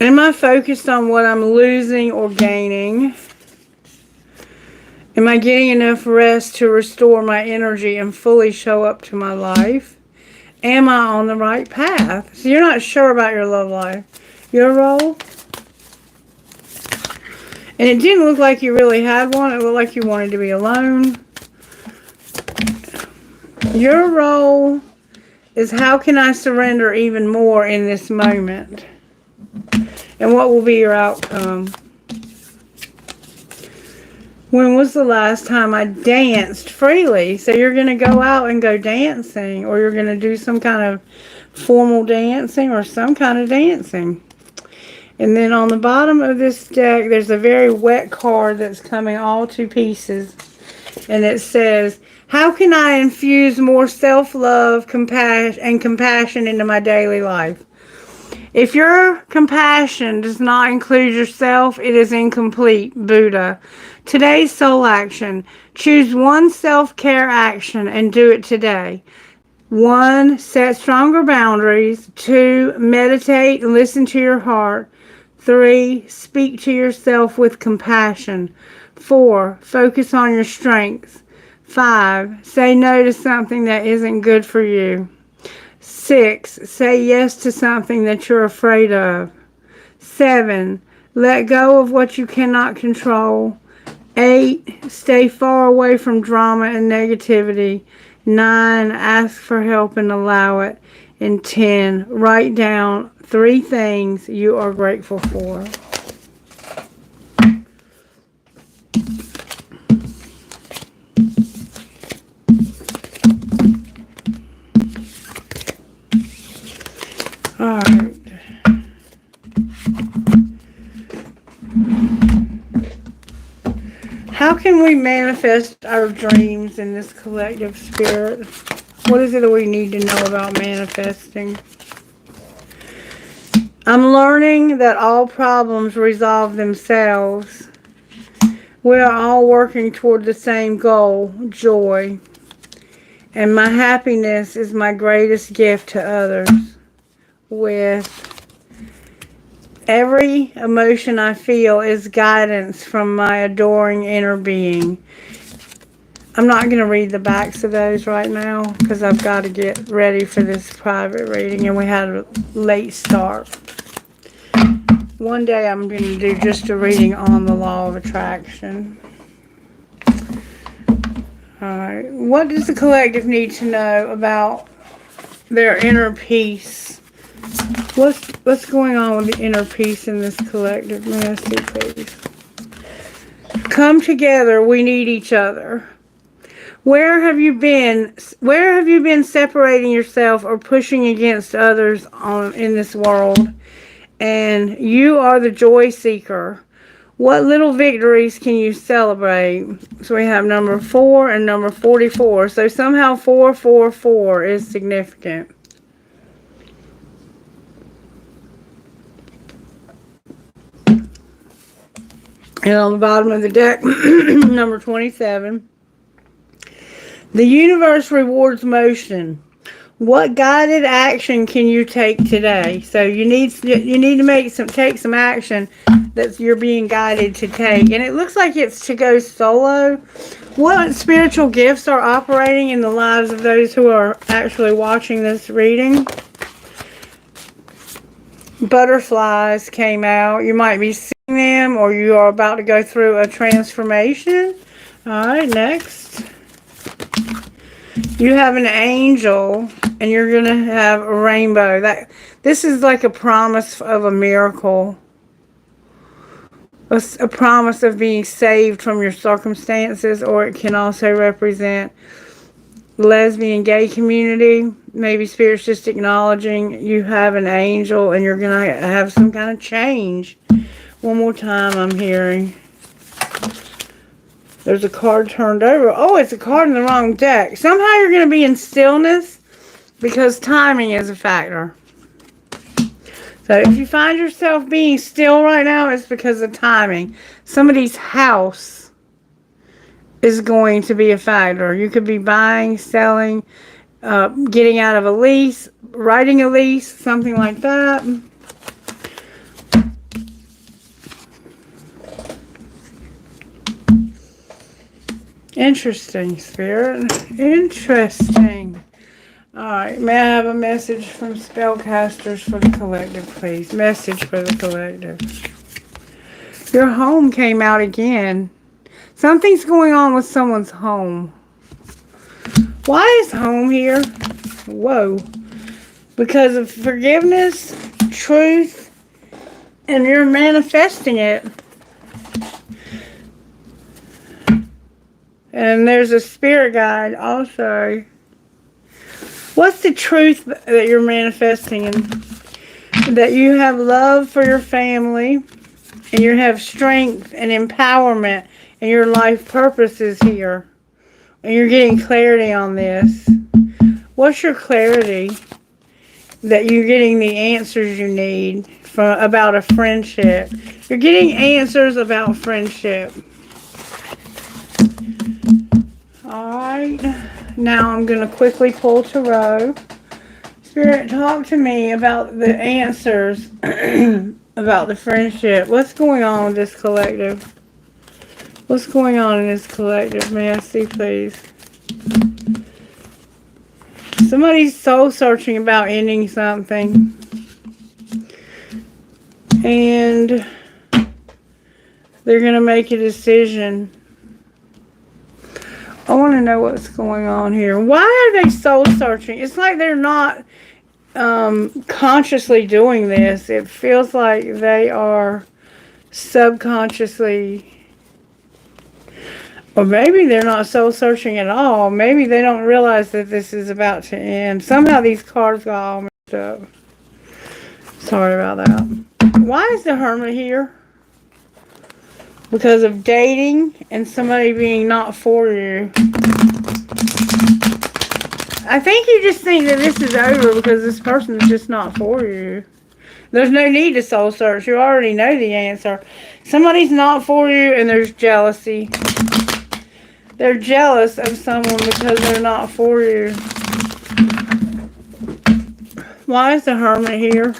Am I focused on what I'm losing or gaining? Am I getting enough rest to restore my energy and fully show up to my life? Am I on the right path? So you're not sure about your love life. Your role? And it didn't look like you really had one. It looked like you wanted to be alone. Your role is, how can I surrender even more in this moment? And what will be your outcome? When was the last time I danced freely? So you're going to go out and go dancing, or you're going to do some kind of formal dancing or some kind of dancing. And then on the bottom of this deck, there's a very wet card that's coming all to pieces. And it says, how can I infuse more self-love, compassion into my daily life? If your compassion does not include yourself, it is incomplete, Buddha. Today's soul action. Choose one self-care action and do it today. 1. Set stronger boundaries. 2. Meditate and listen to your heart. 3. Speak to yourself with compassion. 4. Focus on your strengths. 5. Say no to something that isn't good for you. 6. Say yes to something that you're afraid of. 7. Let go of what you cannot control. 8. Stay far away from drama and negativity. 9. Ask for help and allow it. And 10. Write down 3 things you are grateful for. How can we manifest our dreams in this collective spirit? What is it that we need to know about manifesting? I'm learning that all problems resolve themselves. We are all working toward the same goal, joy. And my happiness is my greatest gift to others. With every emotion I feel is guidance from my adoring inner being. I'm not going to read the backs of those right now because I've got to get ready for this private reading, and we had a late start. One day I'm going to do just a reading on the law of attraction. Alright, what does the collective need to know about their inner peace? What's going on with the inner peace in this collective? May I see, please? Come together, we need each other. Where have you been separating yourself or pushing against others in this world? And you are the joy seeker. What little victories can you celebrate? So we have number 4 and number 44. So somehow 444 is significant. And on the bottom of the deck, number 27. The universe rewards motion. What guided action can you take today? So you need to take some action that you're being guided to take. And it looks like it's to go solo. What spiritual gifts are operating in the lives of those who are actually watching this reading? Butterflies came out. You might be seeing them, or you are about to go through a transformation. Alright, next. You have an angel, and you're going to have a rainbow. This is like a promise of a miracle. A promise of being saved from your circumstances, or it can also represent lesbian gay community. Maybe Spirit's just acknowledging you have an angel and you're going to have some kind of change. One more time I'm hearing. There's a card turned over. Oh, it's a card in the wrong deck. Somehow you're going to be in stillness because timing is a factor. So if you find yourself being still right now, it's because of timing. Somebody's house is going to be a factor. You could be buying, selling, getting out of a lease, writing a lease, something like that. Interesting, Spirit. Interesting. Alright, may I have a message from spellcasters for the collective, please? Message for the collective. Your home came out again. Something's going on with someone's home. Why is home here? Whoa. Because of forgiveness, truth, and you're manifesting it. And there's a spirit guide also. What's the truth that you're manifesting? And that you have love for your family, and you have strength and empowerment, and your life purpose is here. And you're getting clarity on this. What's your clarity? That you're getting the answers you need about a friendship. You're getting answers about friendship. Alright, now I'm going to quickly pull tarot. Spirit, talk to me about the answers about the friendship. What's going on with this collective? What's going on in this collective? May I see, please? Somebody's soul searching about ending something. And they're going to make a decision. I want to know what's going on here. Why are they soul searching? It's like they're not consciously doing this. It feels like they are subconsciously, or maybe they're not soul searching at all. Maybe they don't realize that this is about to end. Somehow these cards got all messed up. Sorry about that. Why is the Hermit here? because of dating and somebody being not for you. I think you just think that this is over because this person is just not for you. There's no need to soul search. You already know the answer. Somebody's not for you and there's jealousy. They're jealous of someone because they're not for you. Why is the Hermit here?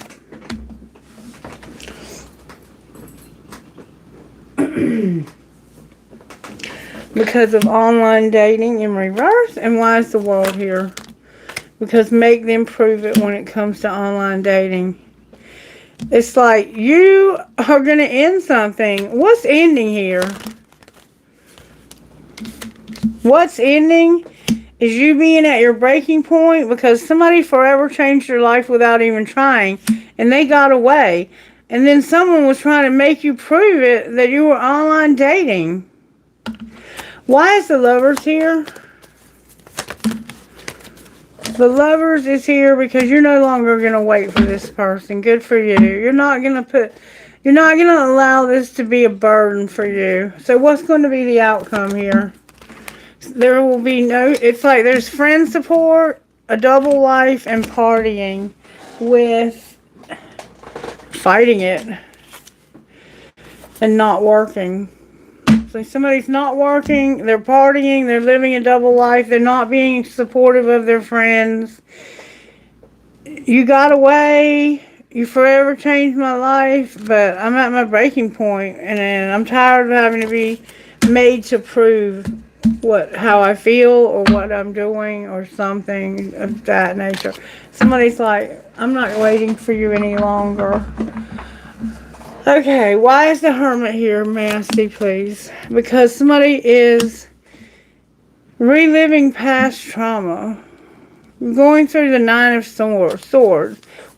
Because of online dating in reverse. And why is the World here? Because make them prove it when it comes to online dating. It's like you are going to end something. What's ending here? What's ending is you being at your breaking point because somebody forever changed your life without even trying. And they got away. And then someone was trying to make you prove it that you were online dating. Why is the Lovers here? The Lovers is here because you're no longer going to wait for this person. Good for you. You're not going to allow this to be a burden for you. So what's going to be the outcome here? There will be no, it's like there's friend support, a double life, and partying with fighting it and not working. So somebody's not working, they're partying, they're living a double life, they're not being supportive of their friends. You got away, you forever changed my life, but I'm at my breaking point and I'm tired of having to be made to prove how I feel or what I'm doing or something of that nature. Somebody's like, I'm not waiting for you any longer. Okay, why is the Hermit here? May I see, please? Because somebody is reliving past trauma. Going through the Nine of Swords.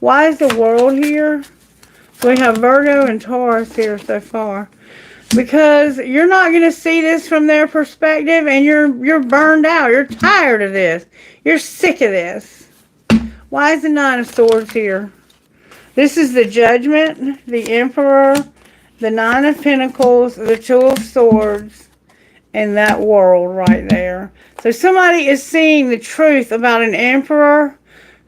Why is the World here? So we have Virgo and Taurus here so far. Because you're not going to see this from their perspective and you're burned out. You're tired of this. You're sick of this. Why is the Nine of Swords here? This is the Judgment, the Emperor, the Nine of Pentacles, the Two of Swords, and that World right there. So somebody is seeing the truth about an Emperor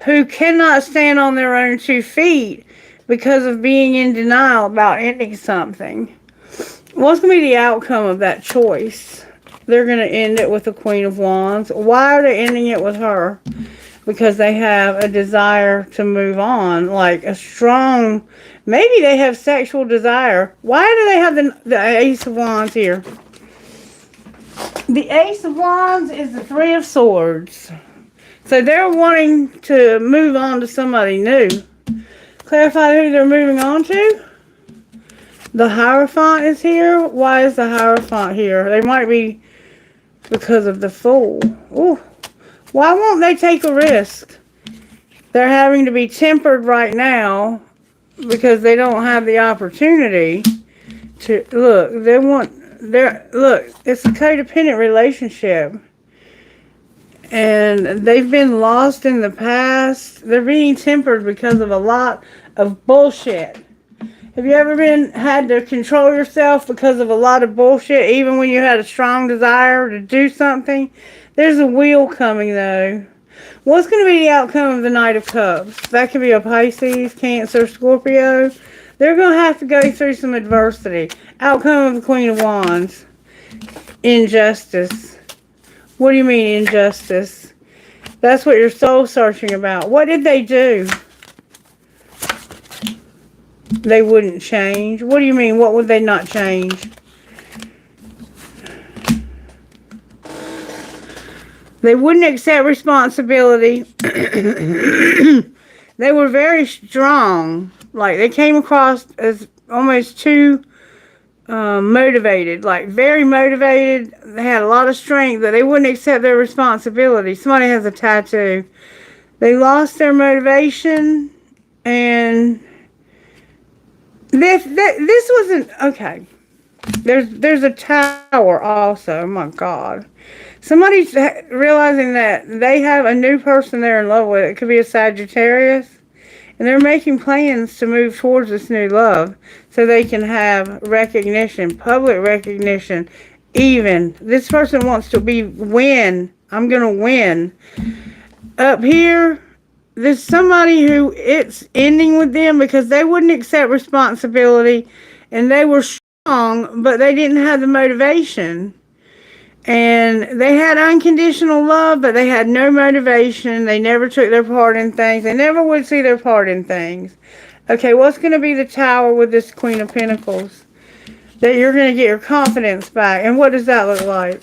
who cannot stand on their own 2 feet because of being in denial about ending something. What's going to be the outcome of that choice? They're going to end it with the Queen of Wands. Why are they ending it with her? Because they have a desire to move on, like a strong, maybe they have sexual desire. Why do they have the Ace of Wands here? The Ace of Wands is the Three of Swords. So they're wanting to move on to somebody new. Clarify who they're moving on to. The Hierophant is here. Why is the Hierophant here? They might be because of the Fool. Ooh. Why won't they take a risk? They're having to be tempered right now because they don't have the opportunity to look. Look, it's a codependent relationship. And they've been lost in the past. They're being tempered because of a lot of bullshit. Have you ever had to control yourself because of a lot of bullshit, even when you had a strong desire to do something? There's a wheel coming, though. What's going to be the outcome of the Knight of Cups? That could be a Pisces, Cancer, Scorpio. They're going to have to go through some adversity. Outcome of the Queen of Wands. Injustice. What do you mean, injustice? That's what you're soul searching about. What did they do? They wouldn't change. What do you mean? What would they not change? They wouldn't accept responsibility. They were very strong. Like, they came across as almost too motivated. Like, very motivated. They had a lot of strength, but they wouldn't accept their responsibility. Somebody has a tattoo. They lost their motivation, and this wasn't okay. There's a tower also. Oh my God. Somebody's realizing that they have a new person they're in love with. It could be a Sagittarius. And they're making plans to move towards this new love so they can have recognition, public recognition. Even this person wants to win. I'm gonna win. Up here, there's somebody who it's ending with them because they wouldn't accept responsibility, and they were strong, but they didn't have the motivation. And they had unconditional love, but they had no motivation. They never took their part in things. They never would see their part in things. Okay, what's going to be the Tower with this Queen of Pentacles? That you're going to get your confidence back. And what does that look like?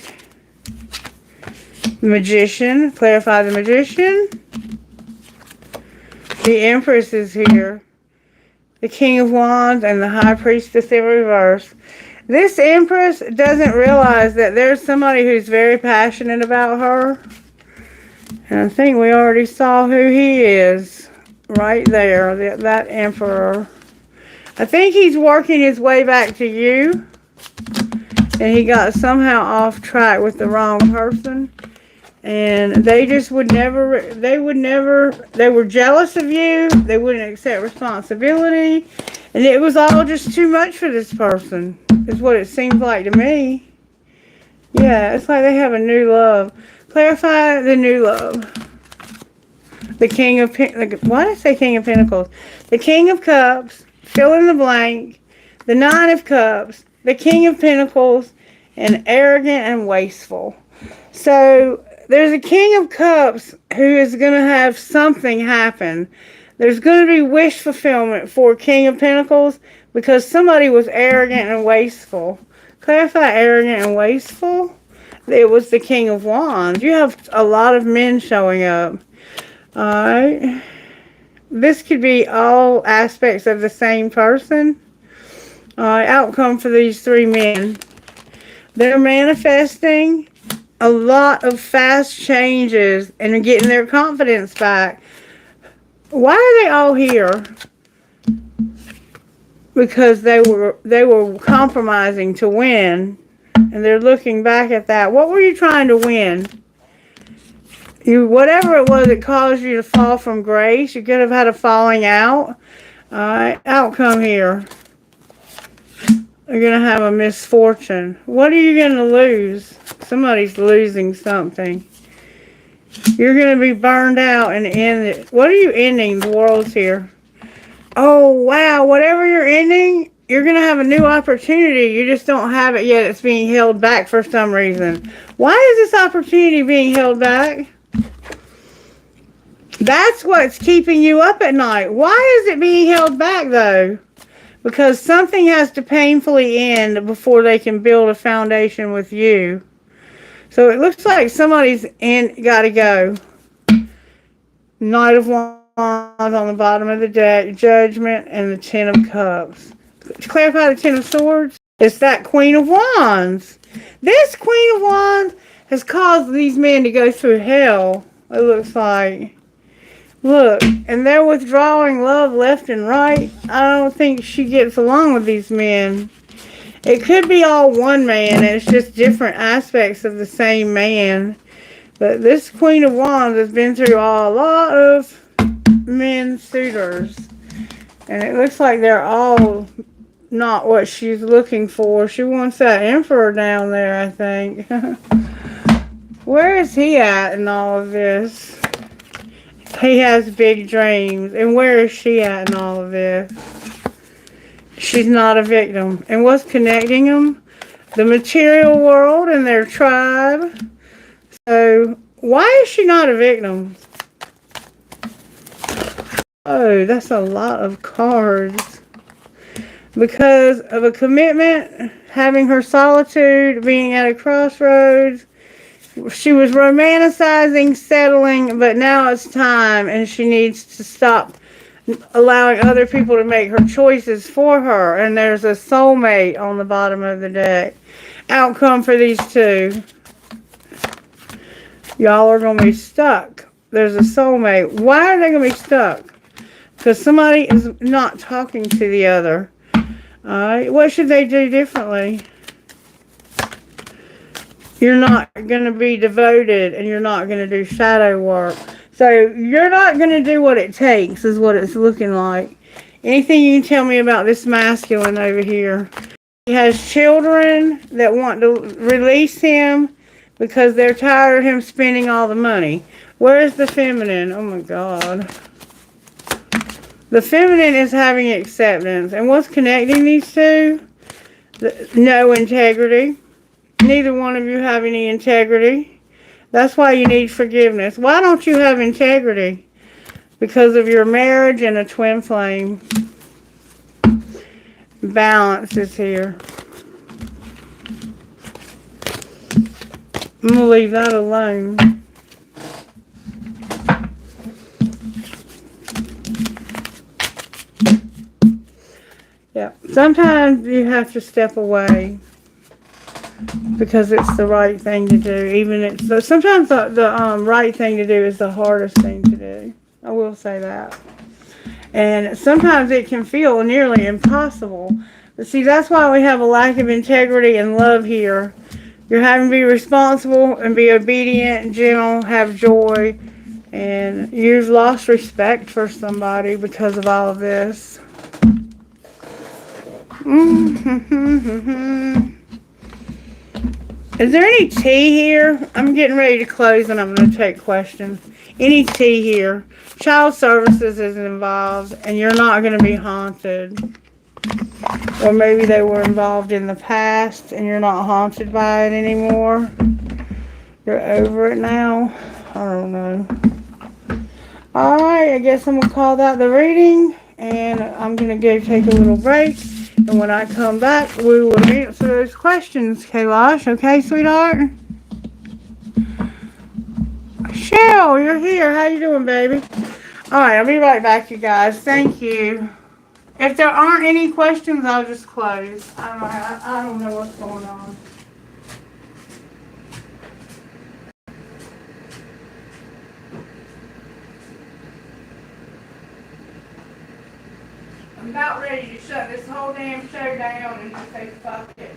The Magician. Clarify the Magician. The Empress is here. The King of Wands and the High Priestess in reverse. This Empress doesn't realize that there's somebody who's very passionate about her. And I think we already saw who he is. Right there. That Emperor. I think he's working his way back to you. And he got somehow off track with the wrong person. And they just would never, they were jealous of you. They wouldn't accept responsibility. And it was all just too much for this person, is what it seems like to me. Yeah, it's like they have a new love. Clarify the new love. The King of, why did I say King of Pentacles? The King of Cups, fill in the blank. The Nine of Cups, the King of Pentacles, and arrogant and wasteful. So, there's a King of Cups who is going to have something happen. There's going to be wish fulfillment for King of Pentacles because somebody was arrogant and wasteful. Clarify arrogant and wasteful. It was the King of Wands. You have a lot of men showing up. Alright. This could be all aspects of the same person. Alright, outcome for these three men. They're manifesting a lot of fast changes and getting their confidence back. Why are they all here? Because they were compromising to win, and they're looking back at that. What were you trying to win? Whatever it was that caused you to fall from grace. You could have had a falling out. Outcome here. You're going to have a misfortune. What are you going to lose? Somebody's losing something. You're going to be burned out and end it. What are you ending? The world's here. Oh, wow. Whatever you're ending, you're going to have a new opportunity. You just don't have it yet. It's being held back for some reason. Why is this opportunity being held back? That's what's keeping you up at night. Why is it being held back, though? Because something has to painfully end before they can build a foundation with you. So it looks like somebody's got to go. Knight of Wands on the bottom of the deck. Judgment and the Ten of Cups. To clarify the Ten of Swords, it's that Queen of Wands. This Queen of Wands has caused these men to go through hell, it looks like. Look, and they're withdrawing love left and right. I don't think she gets along with these men. It could be all one man. It's just different aspects of the same man. But this Queen of Wands has been through a lot of men suitors. And it looks like they're all not what she's looking for. She wants that Emperor down there, I think. Where is he at in all of this? He has big dreams. And where is she at in all of this? She's not a victim. And what's connecting them? The material world and their tribe. So, why is she not a victim? Oh, that's a lot of cards. Because of a commitment, having her solitude, being at a crossroads. She was romanticizing, settling, but now it's time and she needs to stop allowing other people to make her choices for her. And there's a soulmate on the bottom of the deck. Outcome for these two. Y'all are going to be stuck. There's a soulmate. Why are they going to be stuck? Because somebody is not talking to the other. Alright, what should they do differently? You're not going to be devoted and you're not going to do shadow work. So you're not going to do what it takes, is what it's looking like. Anything you can tell me about this masculine over here? He has children that want to release him because they're tired of him spending all the money. Where is the feminine? Oh my God. The feminine is having acceptance. And what's connecting these two? No integrity. Neither one of you have any integrity. That's why you need forgiveness. Why don't you have integrity? Because of your marriage and a twin flame. Balance is here. I'm going to leave that alone. Yeah. Sometimes you have to step away because it's the right thing to do. Sometimes the right thing to do is the hardest thing to do. I will say that. And sometimes it can feel nearly impossible. But see, that's why we have a lack of integrity and love here. You're having to be responsible and be obedient, gentle, have joy. And you've lost respect for somebody because of all of this. Is there any tea here? I'm getting ready to close and I'm going to take questions. Any tea here? Child services is involved and you're not going to be haunted. Or maybe they were involved in the past and you're not haunted by it anymore. You're over it now. I don't know. Alright, I guess I'm going to call that the reading. And I'm going to go take a little break. And when I come back, we will answer those questions, Kailash. Okay, sweetheart? Cheryl, you're here. How you doing, baby? Alright, I'll be right back, you guys. Thank you. If there aren't any questions, I'll just close. I don't know what's going on. I'm about ready to shut this whole damn show down and just say fuck it.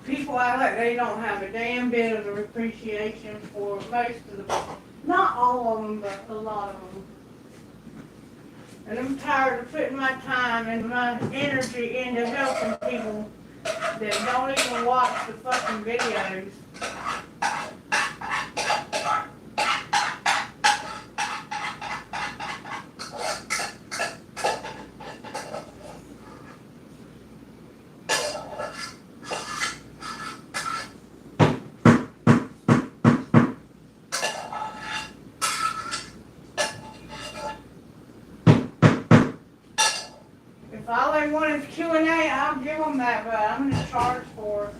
People act like they don't have a damn bit of appreciation for most of the, not all of them, but a lot of them. And I'm tired of putting my time and my energy into helping people that don't even watch the fucking videos. If all they want is Q&A, I'll give them that, but I'm going to charge for it.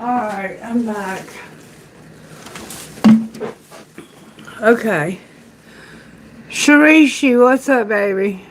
Alright, I'm back. Okay. Sharishi, what's up, baby?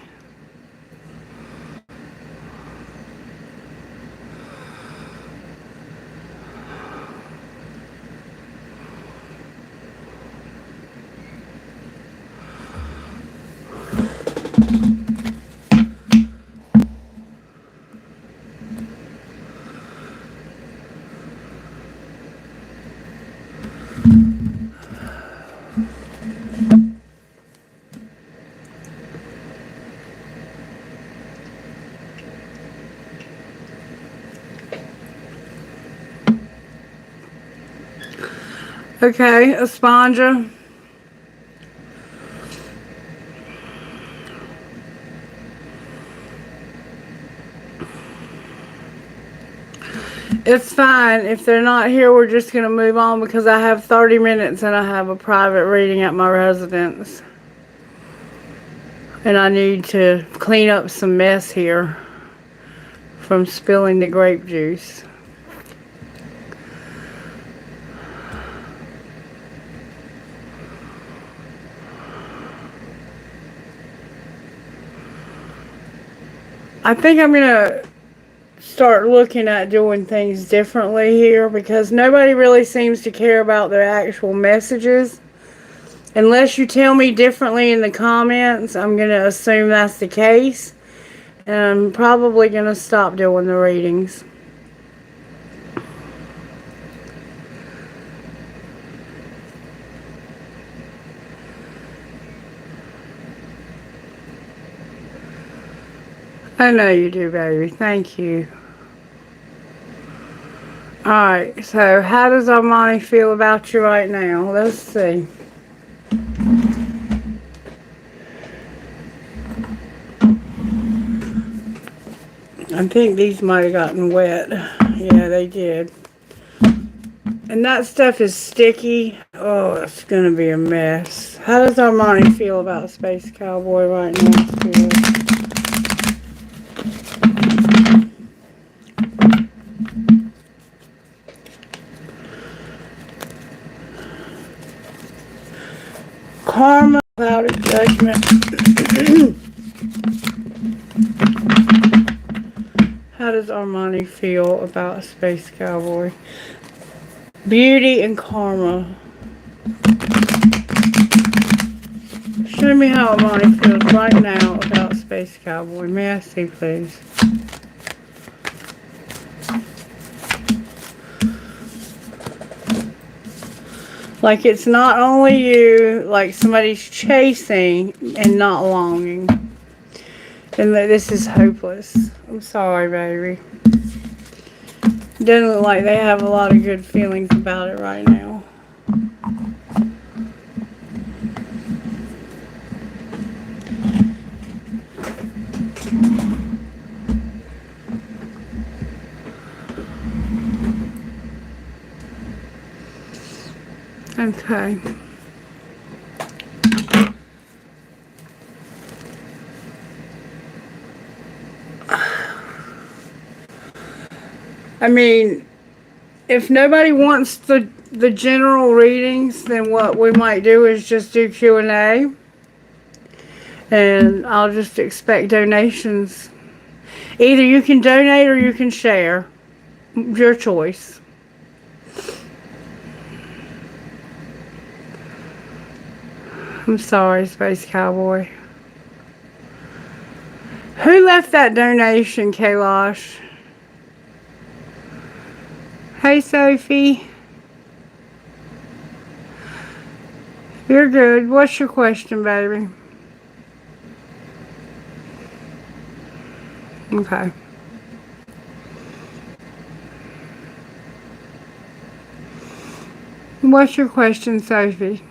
Okay, Espanja. It's fine. If they're not here, we're just going to move on because I have 30 minutes and I have a private reading at my residence. And I need to clean up some mess here from spilling the grape juice. I think I'm going to start looking at doing things differently here because nobody really seems to care about their actual messages. Unless you tell me differently in the comments, I'm going to assume that's the case. And I'm probably going to stop doing the readings. I know you do, baby. Thank you. Alright, so how does Armani feel about you right now? Let's see. I think these might have gotten wet. Yeah, they did. And that stuff is sticky. Oh, it's going to be a mess. How does Armani feel about Space Cowboy right now, Spirit? Karma, clouded judgment. How does Armani feel about Space Cowboy? Beauty and karma. Show me how Armani feels right now about Space Cowboy. May I see, please? Like it's not only you, like somebody's chasing and not longing. And that this is hopeless. I'm sorry, baby. Doesn't look like they have a lot of good feelings about it right now. Okay. I mean, if nobody wants the general readings, then what we might do is just do Q&A. And I'll just expect donations. Either you can donate or you can share. Your choice. I'm sorry, Space Cowboy. Who left that donation, Kailash? Hey, Sophie. You're good. What's your question, baby? Okay. What's your question, Sophie?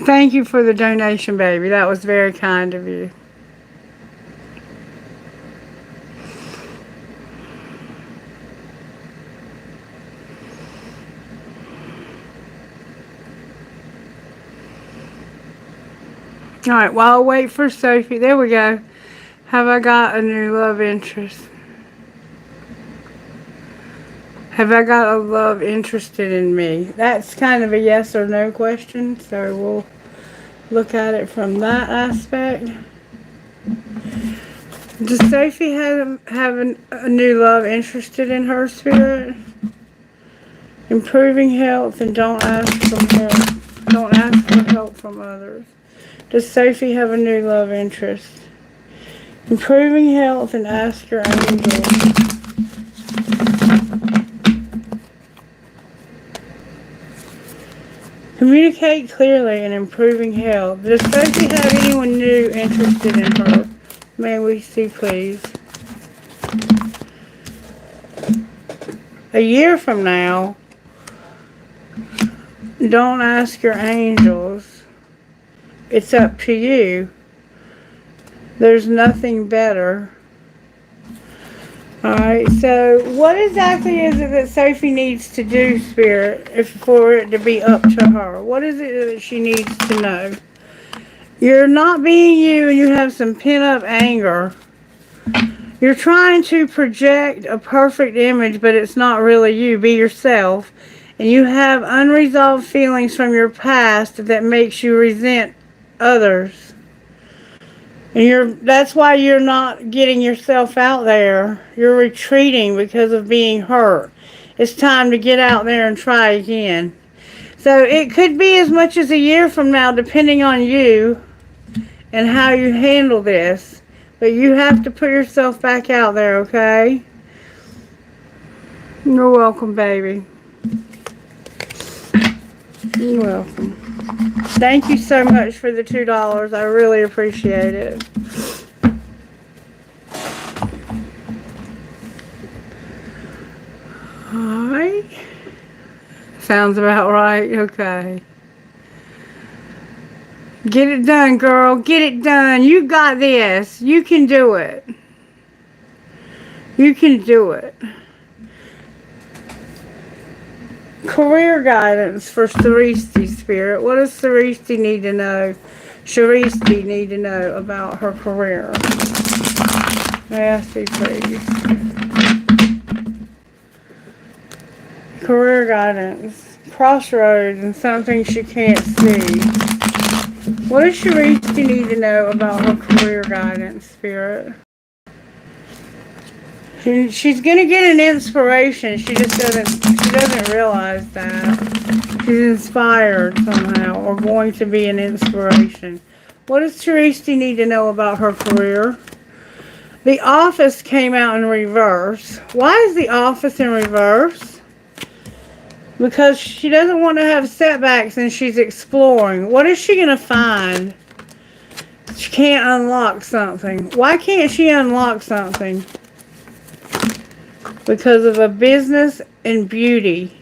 Thank you for the donation, baby. That was very kind of you. Alright, while I wait for Sophie, there we go. Have I got a new love interest? Have I got a love interested in me? That's kind of a yes or no question, so we'll look at it from that aspect. Does Sophie have a new love interested in her, Spirit? Improving health and don't ask for help. Don't ask for help from others. Does Sophie have a new love interest? Improving health and ask your angels. Communicate clearly and improving health. Does Sophie have anyone new interested in her? May we see, please? A year from now, don't ask your angels. It's up to you. There's nothing better. Alright, so what exactly is it that Sophie needs to do, Spirit, for it to be up to her? What is it that she needs to know? You're not being you and you have some pent-up anger. You're trying to project a perfect image, but it's not really you. Be yourself. And you have unresolved feelings from your past that makes you resent others. And that's why you're not getting yourself out there. You're retreating because of being hurt. It's time to get out there and try again. So it could be as much as a year from now, depending on you and how you handle this. But you have to put yourself back out there, okay? You're welcome, baby. You're welcome. Thank you so much for the $2. I really appreciate it. Alright. Sounds about right. Okay. Get it done, girl. Get it done. You got this. You can do it. You can do it. Career guidance for Sharisti, Spirit. What does Sharisti need to know? Sharisti need to know about her career. May I see, please? Career guidance. Crossroads and something she can't see. What does Sharisti need to know about her career guidance, Spirit? She's gonna get an inspiration. She doesn't realize that. She's inspired somehow, or going to be an inspiration. What does Sharisti need to know about her career? The Office came out in reverse. Why is the Office in reverse? Because she doesn't want to have setbacks and she's exploring. What is she gonna find? She can't unlock something. Why can't she unlock something? Because of a business and beauty.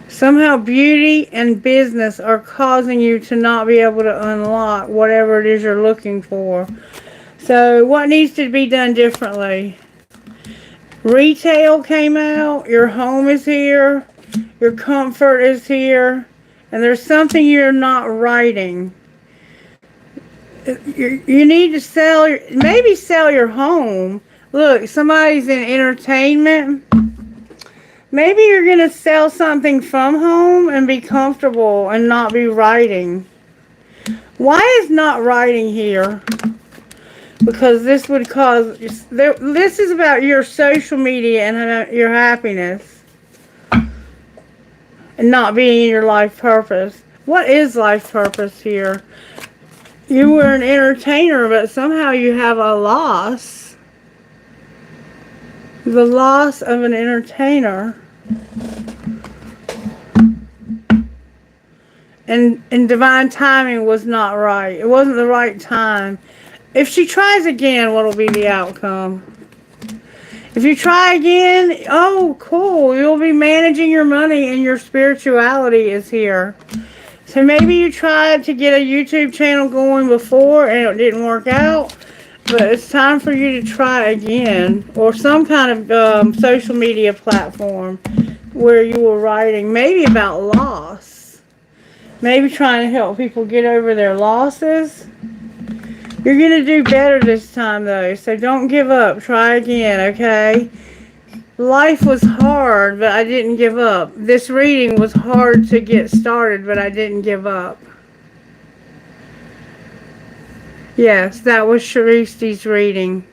Somehow beauty and business are causing you to not be able to unlock whatever it is you're looking for. So what needs to be done differently? Retail came out. Your home is here. Your comfort is here. And there's something you're not writing. You need to maybe sell your home. Look, somebody's in entertainment. Maybe you're going to sell something from home and be comfortable and not be writing. Why is not writing here? Because this would cause... This is about your social media and your happiness. And not being in your life purpose. What is life purpose here? You were an entertainer, but somehow you have a loss. The loss of an entertainer. And divine timing was not right. It wasn't the right time. If she tries again, what will be the outcome? If you try again, oh, cool. You'll be managing your money and your spirituality is here. So maybe you tried to get a YouTube channel going before and it didn't work out. But it's time for you to try again. Or some kind of social media platform where you were writing maybe about loss. Maybe trying to help people get over their losses. You're going to do better this time, though, so don't give up. Try again, okay? Life was hard, but I didn't give up. This reading was hard to get started, but I didn't give up. Yes, that was Sharisti's reading.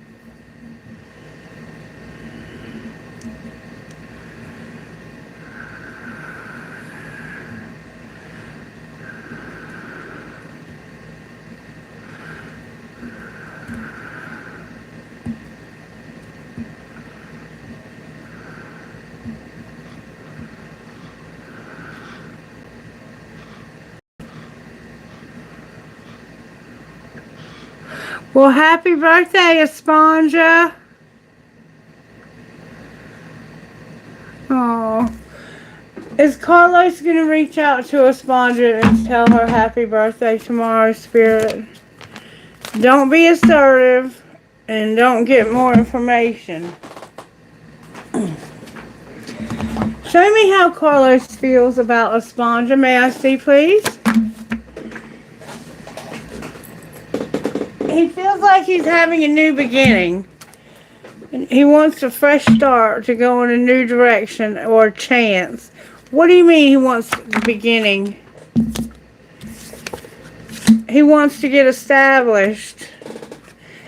Well, happy birthday, Esponja. Oh. Is Carlos going to reach out to Esponja and tell her happy birthday tomorrow, Spirit? Don't be assertive and don't get more information. Show me how Carlos feels about Esponja. May I see, please? He feels like he's having a new beginning. He wants a fresh start to go in a new direction or a chance. What do you mean he wants the beginning? He wants to get established.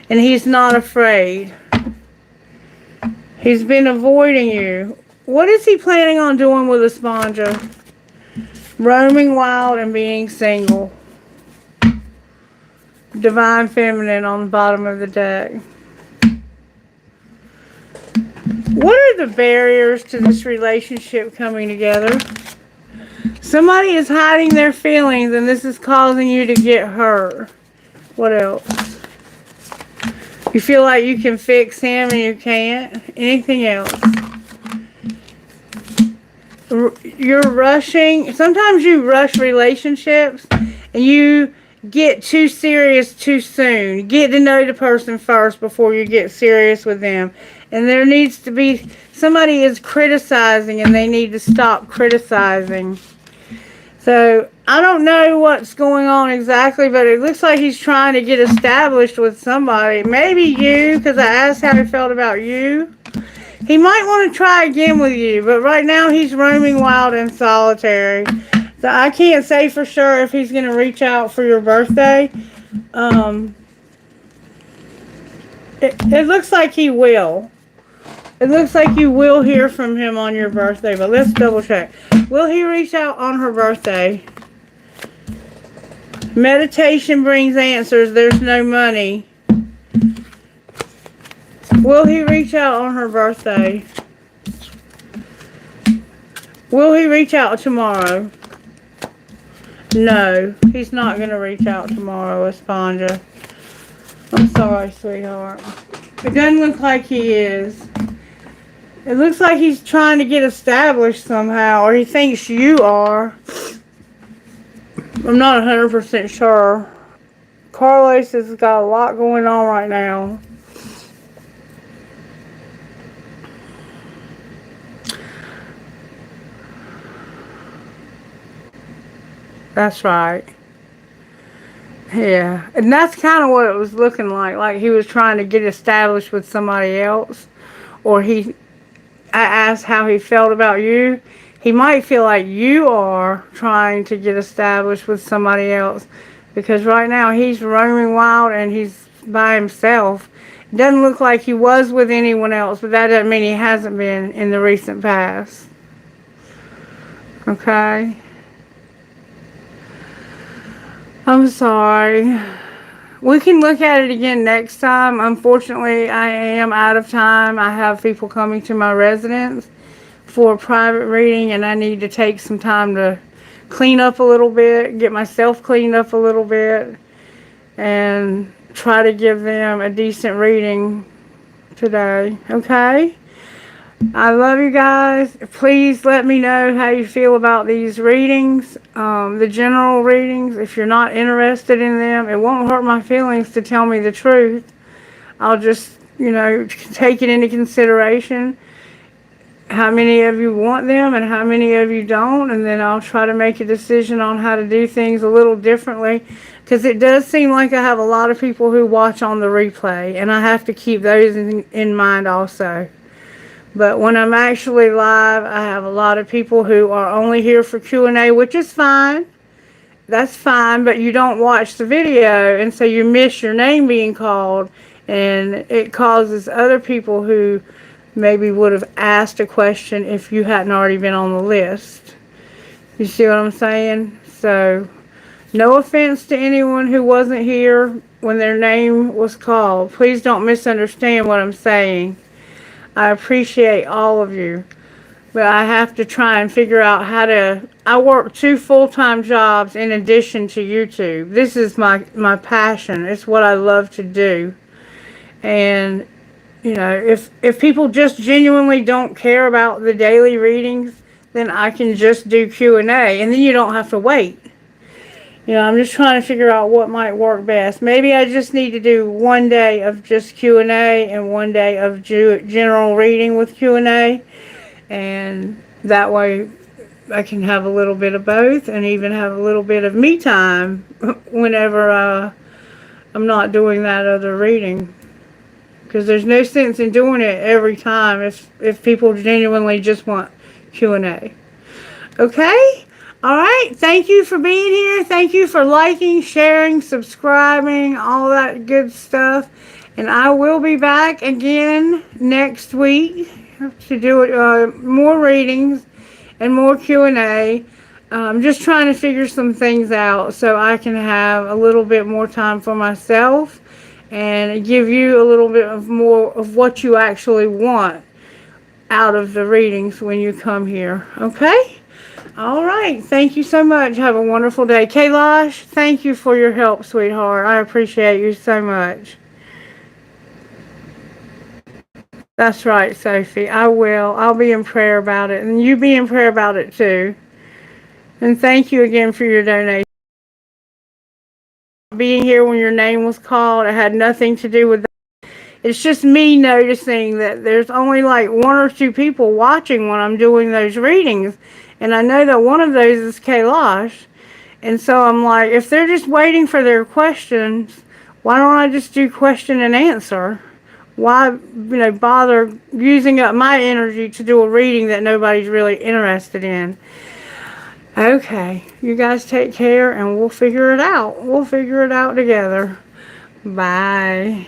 And he's not afraid. He's been avoiding you. What is he planning on doing with Esponja? Roaming wild and being single. Divine Feminine on the bottom of the deck. What are the barriers to this relationship coming together? Somebody is hiding their feelings and this is causing you to get hurt. What else? You feel like you can fix him and you can't? Anything else? You're rushing. Sometimes you rush relationships and you get too serious too soon. Get to know the person first before you get serious with them. And there needs to be, somebody is criticizing and they need to stop criticizing. So, I don't know what's going on exactly, but it looks like he's trying to get established with somebody. Maybe you, because I asked how he felt about you. He might want to try again with you, but right now he's roaming wild and solitary. So I can't say for sure if he's going to reach out for your birthday. It looks like he will. It looks like you will hear from him on your birthday, but let's double check. Will he reach out on her birthday? Meditation brings answers. There's no money. Will he reach out on her birthday? Will he reach out tomorrow? No, he's not going to reach out tomorrow, Esponja. I'm sorry, sweetheart. It doesn't look like he is. It looks like he's trying to get established somehow, or he thinks you are. I'm not 100% sure. Carlos has got a lot going on right now. That's right. Yeah, and that's kind of what it was looking like he was trying to get established with somebody else, or I asked how he felt about you. He might feel like you are trying to get established with somebody else, because right now he's roaming wild and he's by himself. It doesn't look like he was with anyone else, but that doesn't mean he hasn't been in the recent past. Okay? I'm sorry. We can look at it again next time. Unfortunately, I am out of time. I have people coming to my residence for a private reading, and I need to take some time to clean up a little bit, get myself cleaned up a little bit, and try to give them a decent reading today. Okay? I love you guys. Please let me know how you feel about these readings, the general readings. If you're not interested in them, it won't hurt my feelings to tell me the truth. I'll just, take it into consideration. how many of you want them and how many of you don't, and then I'll try to make a decision on how to do things a little differently, because it does seem like I have a lot of people who watch on the replay, and I have to keep those in mind also. But when I'm actually live, I have a lot of people who are only here for Q&A, which is fine. That's fine, but you don't watch the video, and so you miss your name being called, and it causes other people who maybe would have asked a question if you hadn't already been on the list. You see what I'm saying? So, no offense to anyone who wasn't here when their name was called. Please don't misunderstand what I'm saying. I appreciate all of you. But I have to try and figure out how to... I work 2 full-time jobs in addition to YouTube. This is my passion. It's what I love to do. And, you know, if people just genuinely don't care about the daily readings, then I can just do Q&A. And then you don't have to wait. You know, I'm just trying to figure out what might work best. Maybe I just need to do one day of just Q&A and one day of general reading with Q&A. And that way I can have a little bit of both and even have a little bit of me time whenever I'm not doing that other reading. Because there's no sense in doing it every time if people genuinely just want Q&A. Okay? Alright, thank you for being here. Thank you for liking, sharing, subscribing, all that good stuff. And I will be back again next week to do more readings and more Q&A. I'm just trying to figure some things out so I can have a little bit more time for myself and give you a little bit of more of what you actually want out of the readings when you come here. Okay? All right. Thank you so much. Have a wonderful day. Kailash, thank you for your help, sweetheart. I appreciate you so much. That's right, Sophie. I will. I'll be in prayer about it. And you be in prayer about it too. And thank you again for your donation. Being here when your name was called, it had nothing to do with that. It's just me noticing that there's only like 1 or 2 people watching when I'm doing those readings. And I know that one of those is Kailash. And so I'm like, if they're just waiting for their questions, why don't I just do question and answer? Why, bother using up my energy to do a reading that nobody's really interested in? Okay, you guys take care and we'll figure it out. We'll figure it out together. Bye.